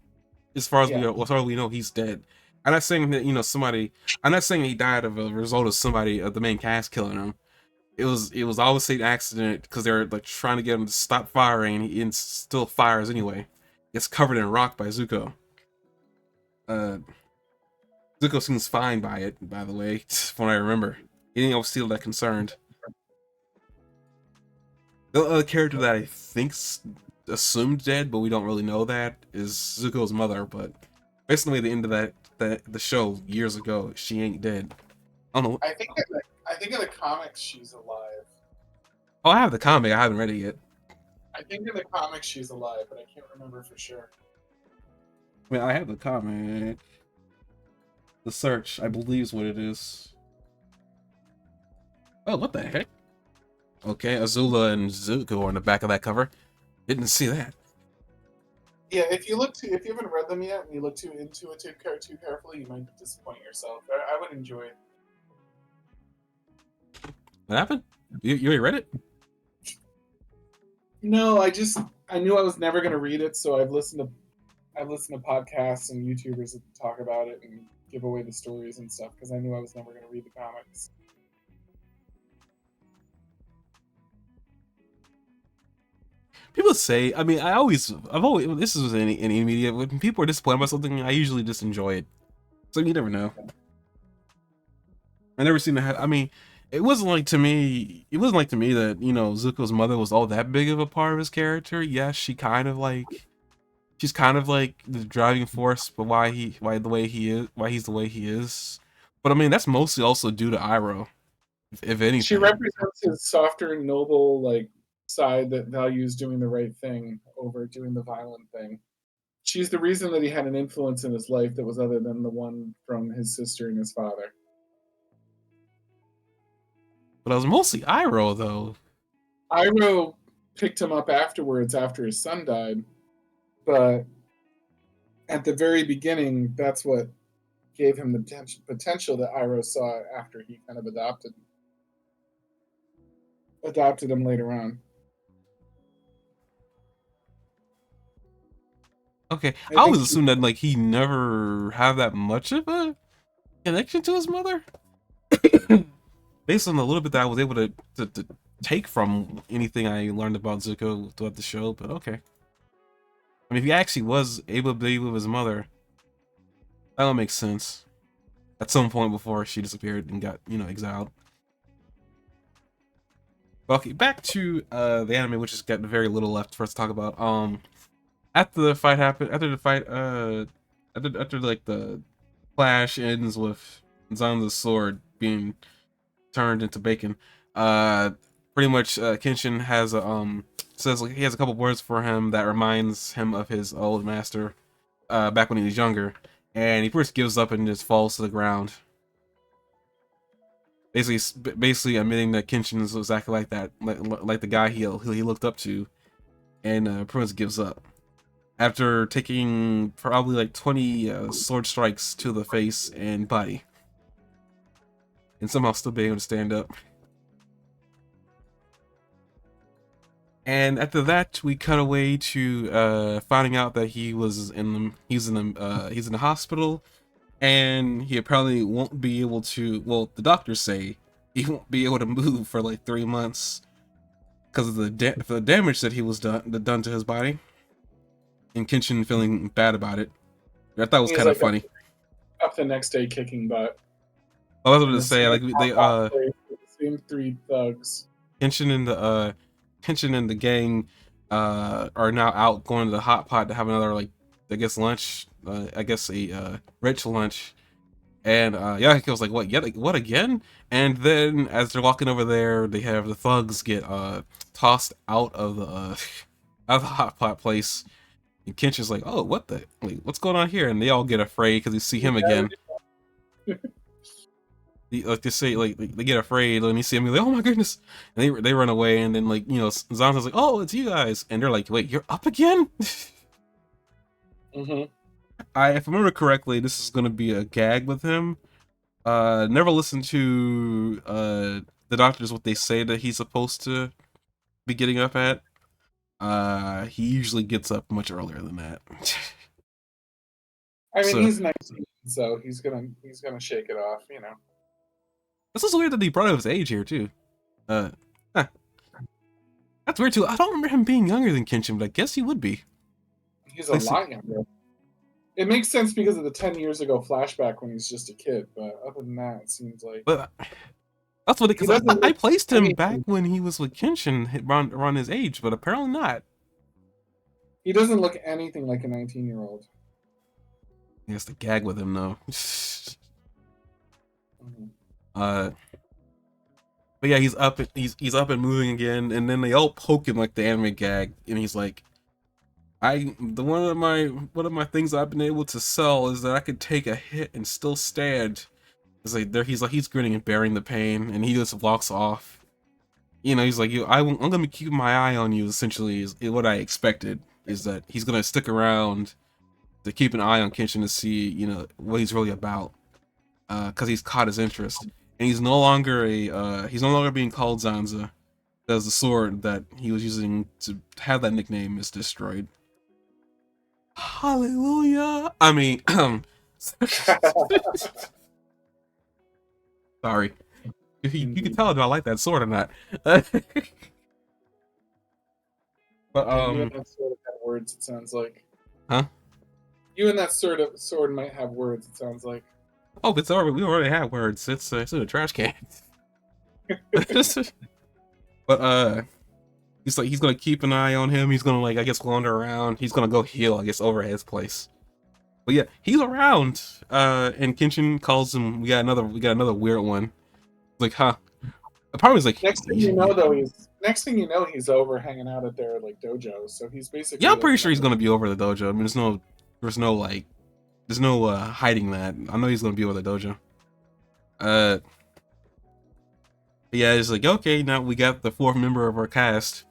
S1: As far as we know, he's dead. I'm not saying that somebody. I'm not saying he died of a result of somebody of the main cast killing him. It was obviously an accident because they're like trying to get him to stop firing, and he still fires anyway. Gets covered in rock by Zuko. Zuko seems fine by it, by the way, from what I remember. He didn't seem that concerned. The other character that I think's assumed dead, but we don't really know that, is Zuko's mother. But basically, the end of the show years ago, she ain't dead. I don't know.
S2: I think in the comics she's alive.
S1: Oh, I have the comic. I haven't read it yet.
S2: I think in the comics she's alive, but I can't remember for sure.
S1: I mean, I have the comic. The Search, I believe, is what it is. Oh, what the heck? Okay, Azula and Zuko are on the back of that cover. Didn't see that.
S2: Yeah, if you haven't read them yet and you look into it too carefully, you might disappoint yourself. I would enjoy it.
S1: What happened? You already read it?
S2: No, I knew I was never gonna read it, so I've listened to podcasts and YouTubers that talk about it and give away the stories and stuff because I knew I was never gonna read the comics.
S1: People say, I mean, I've always, this is in any media, when people are disappointed by something, I usually just enjoy it. So you never know. I never seen that. I mean, it wasn't like to me. It wasn't like to me that Zuko's mother was all that big of a part of his character. Yes, she's kind of like the driving force, but why the way he is, why he's the way he is. But I mean, that's mostly also due to Iroh, if
S2: She
S1: anything.
S2: represents his softer, noble like side that values doing the right thing over doing the violent thing. She's the reason that he had an influence in his life that was other than the one from his sister and his father.
S1: But it was mostly Iroh, though.
S2: Iroh picked him up afterwards after his son died, but at the very beginning, that's what gave him the potential that Iroh saw after he kind of adopted him later on.
S1: Okay,
S2: I
S1: I
S2: think
S1: always assumed that like he never had that much of a connection to his mother, based on the little bit that I was able to take from anything I learned about Zuko throughout the show. But okay, I mean, if he actually was able to be with his mother, that don't make sense. At some point before she disappeared and got exiled. But okay, back to the anime, which has got very little left for us to talk about. After the fight happened, after like the clash ends with Zanza's sword being turned into bacon, uh, pretty much Kenshin has a says like he has a couple words for him that reminds him of his old master, back when he was younger, and he first gives up and just falls to the ground. Basically admitting that Kenshin is exactly like that, like the guy he looked up to, and pretty much gives up after taking probably like 20 sword strikes to the face and body, and somehow still being able to stand up. And after that, we cut away to finding out that he's in the hospital, and he apparently won't be able to. Well, the doctors say he won't be able to move for like 3 months because of the damage that he was done to his body, and Kenshin feeling bad about it. I thought it was
S2: he's
S1: kind of
S2: like
S1: funny.
S2: up the next day kicking butt
S1: I was going
S2: in
S1: to
S2: the
S1: say
S2: same
S1: like they
S2: place with the same three thugs.
S1: Kenshin and the gang are now out going to the hot pot to have another, like, I guess lunch, I guess a rich lunch. And Yahiko was like, what again? And then as they're walking over there, they have the thugs get tossed out of the out of the hot pot place. And Kenshin's like, oh, what's going on here? And they all get afraid because they see him again. Like they say, like they get afraid when you see him. They're like, oh my goodness, and they run away. And then like Zanza's like, oh, it's you guys, and they're like, wait, you're up again?
S2: Mm-hmm.
S1: If I remember correctly, this is gonna be a gag with him. Never listen to the doctors what they say that he's supposed to be getting up at. He usually gets up much earlier than that.
S2: I mean,
S1: So
S2: he's 19, so he's gonna shake it off, you know.
S1: this is weird that he brought up his age here too. Uh, huh, that's weird too. I don't remember him being younger than Kenshin, but I guess he would be.
S2: He's a lot younger. It makes sense because of the 10 years ago flashback when he's just a kid, but other than that, it seems like
S1: But that's what
S2: he
S1: because
S2: doesn't
S1: I
S2: look
S1: placed him back
S2: anything.
S1: when he was with Kenshin around his age, but apparently not.
S2: He doesn't look anything like a 19-year-old.
S1: I guess the gag with him though.
S2: Mm-hmm.
S1: uh, but yeah, he's up and moving again, and then they all poke him like the anime gag, and he's like, one of my things I've been able to sell is that I could take a hit and still stand. It's like there he's grinning and bearing the pain, and he just walks off. He's like, I'm gonna be keeping my eye on you. Essentially, is what I expected is that he's gonna stick around to keep an eye on Kenshin to see what he's really about, because he's caught his interest, and he's no longer being called Zanza, because the sword that he was using to have that nickname is destroyed. Hallelujah. I mean, sorry. You can
S2: Indeed.
S1: tell if I like that sword or not. But
S2: Yeah, you and that sort of have words, it sounds like.
S1: huh?
S2: You and that sort of sword might have words, it sounds like.
S1: Oh, it's already we already have words. It's in a trash can. But he's like he's gonna keep an eye on him. He's gonna like I guess wander around. He's gonna go heal I guess over at his place. But yeah, he's around. And Kenshin calls him. We got another weird one. Like, huh? The problem is like,
S2: Next thing you know, he's over hanging out at their like dojo. So he's
S1: yeah,
S2: basically
S1: I'm
S2: like
S1: pretty sure he's
S2: another.
S1: gonna be over the dojo. I mean, there's no hiding that. I know he's gonna be over the dojo. Uh, yeah, it's like okay, now we got the fourth member of our cast.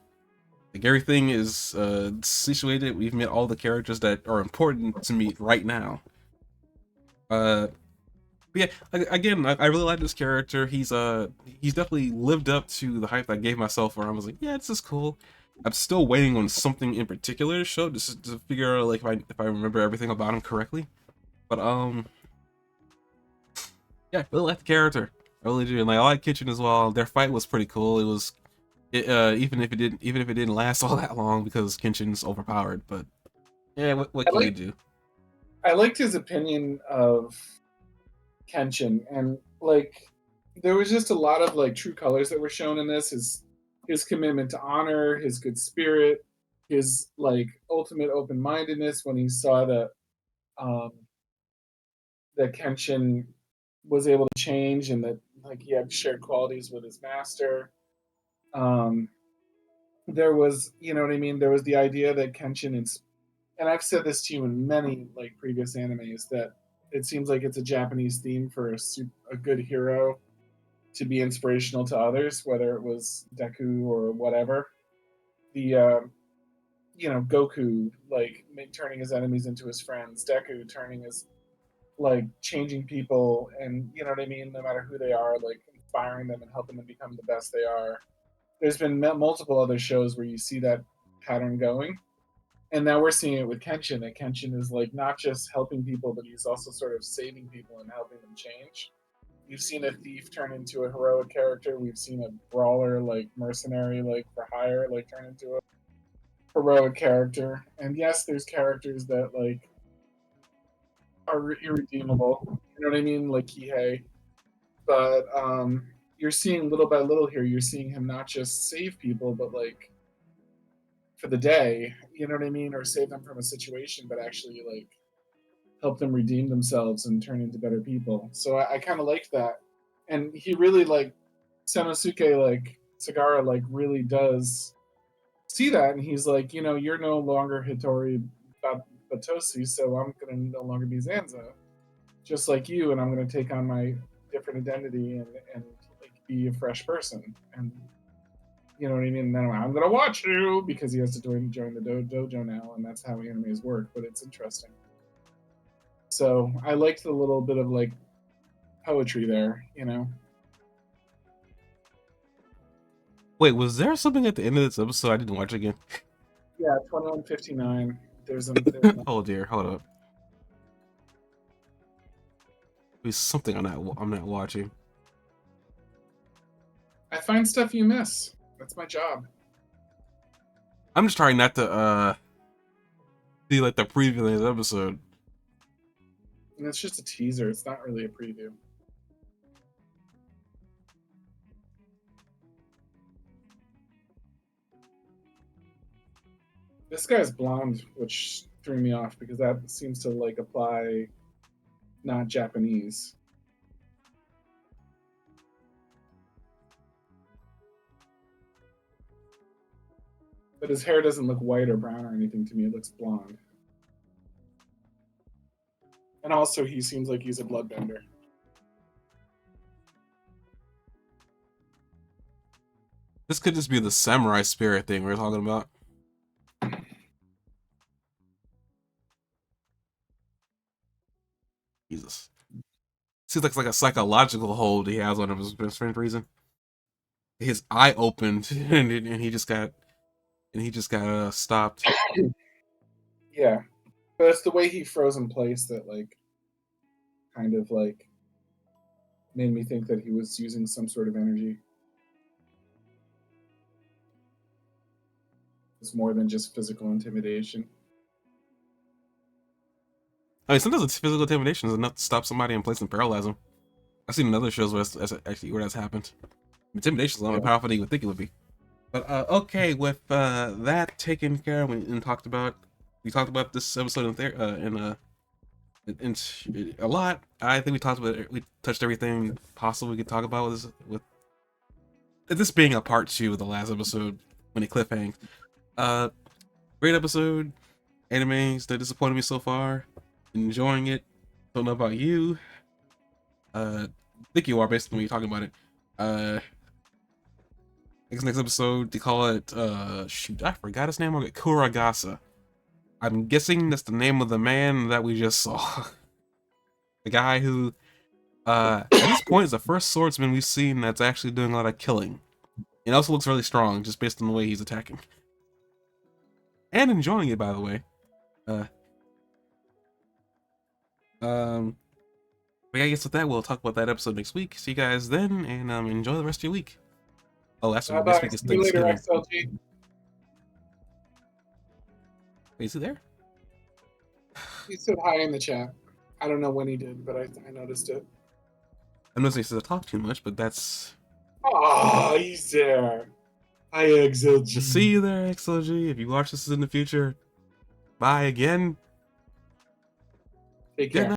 S1: Like everything is situated. We've met all the characters that are important to meet right now. Uh, but yeah, again, I really like this character. He's definitely lived up to the hype I gave myself. Where I was like, yeah, this is cool. I'm still waiting on something in particular to show, just to figure out like if I remember everything about him correctly. But yeah, I really like the character. I really do, and like, I like Kitchen as well. Their fight was pretty cool. Even if it didn't last all that long because Kenshin's overpowered. But yeah, what
S2: I
S1: can you
S2: like
S1: do?
S2: I liked his opinion of Kenshin, and like there was just a lot of like true colors that were shown in this. His commitment to honor, his good spirit, his like ultimate open mindedness when he saw um, that Kenshin was able to change and that like he had shared qualities with his master. Um, there was, you know what I mean. There was the idea that and I've said this to you in many like previous animes that it seems like it's a Japanese theme for a good hero to be inspirational to others, whether it was Deku or whatever. The Goku like turning his enemies into his friends, Deku turning his like changing people, and you know what I mean. No matter who they are, like inspiring them and helping them become the best they are. There's been multiple other shows where you see that pattern going, and now we're seeing it with Kenshin. That Kenshin is like not just helping people, but he's also sort of saving people and helping them change. We've seen a thief turn into a heroic character. We've seen a brawler, like mercenary, like for hire, like turn into a heroic character. And yes, there's characters that like are irredeemable. You know what I mean? Like Kihei. But you're seeing little by little here. You're seeing him not just save people, but like for the day. You know what I mean? Or save them from a situation, but actually like help them redeem themselves and turn into better people. So I kind of liked that, and he really like Sanosuke like Sagara like really does see that, and he's like, you're no longer Hitori Batoshi, so I'm gonna no longer be Zanza, just like you, and I'm gonna take on my different identity and like be a fresh person, and you know what I mean. And then I'm gonna watch you because he has to join the dojo now, and that's how animes work. But it's interesting. So I liked the little bit of like poetry there.
S1: Wait, was there something at the end of this episode I didn't watch again?
S2: Yeah, 2159. There's
S1: Oh dear, hold up. There's something I'm not watching.
S2: I find stuff you miss. That's my job.
S1: I'm just trying not to see like the preview of this episode.
S2: And it's just a teaser. It's not really a preview. This guy's blonde, which threw me off because that seems to like apply not Japanese. But his hair doesn't look white or brown or anything to me. It looks blonde. And also, he seems like he's a bloodbender.
S1: This could just be the samurai spirit thing we're talking about. Jesus. Seems like it's like a psychological hold he has on him for some reason. His eye opened and he just got stopped.
S2: Yeah. But it's the way he froze in place that, like, kind of, like, made me think that he was using some sort of energy. It's more than just physical intimidation.
S1: I mean, sometimes it's physical intimidation is enough to stop somebody in place and paralyze them. I've seen in other shows where that's happened. Intimidation is a lot more powerful than you would think it would be. But okay, with that taken care of and talked about, we talked about this episode in a lot. I think we talked about we touched everything possible we could talk about with this being a part 2 of the last episode when it cliffhanged. Great episode. Animes that disappointed me so far. Enjoying it. Don't know about you. I think you are based on when you're talking about it. Next episode they call it shoot, I forgot his name. Okay, Kuragasa. I'm guessing that's the name of the man that we just saw. The guy who at this point is the first swordsman we've seen that's actually doing a lot of killing. It also looks really strong just based on the way he's attacking. And enjoying it, by the way. But yeah, I guess with that, we'll talk about that episode next week. See you guys then, and enjoy the rest of your week. Oh, actually, next week is
S2: See you later,
S1: Thanksgiving.
S2: XLG.
S1: Wait, is he there?
S2: He said hi in the chat. I don't know when he did, but I noticed it.
S1: I'm not saying he says I talk too much, but that's...
S2: Oh, he's there. Hi, XLG.
S1: See you there, XLG. If you watch this in the future, bye again.
S2: Take care.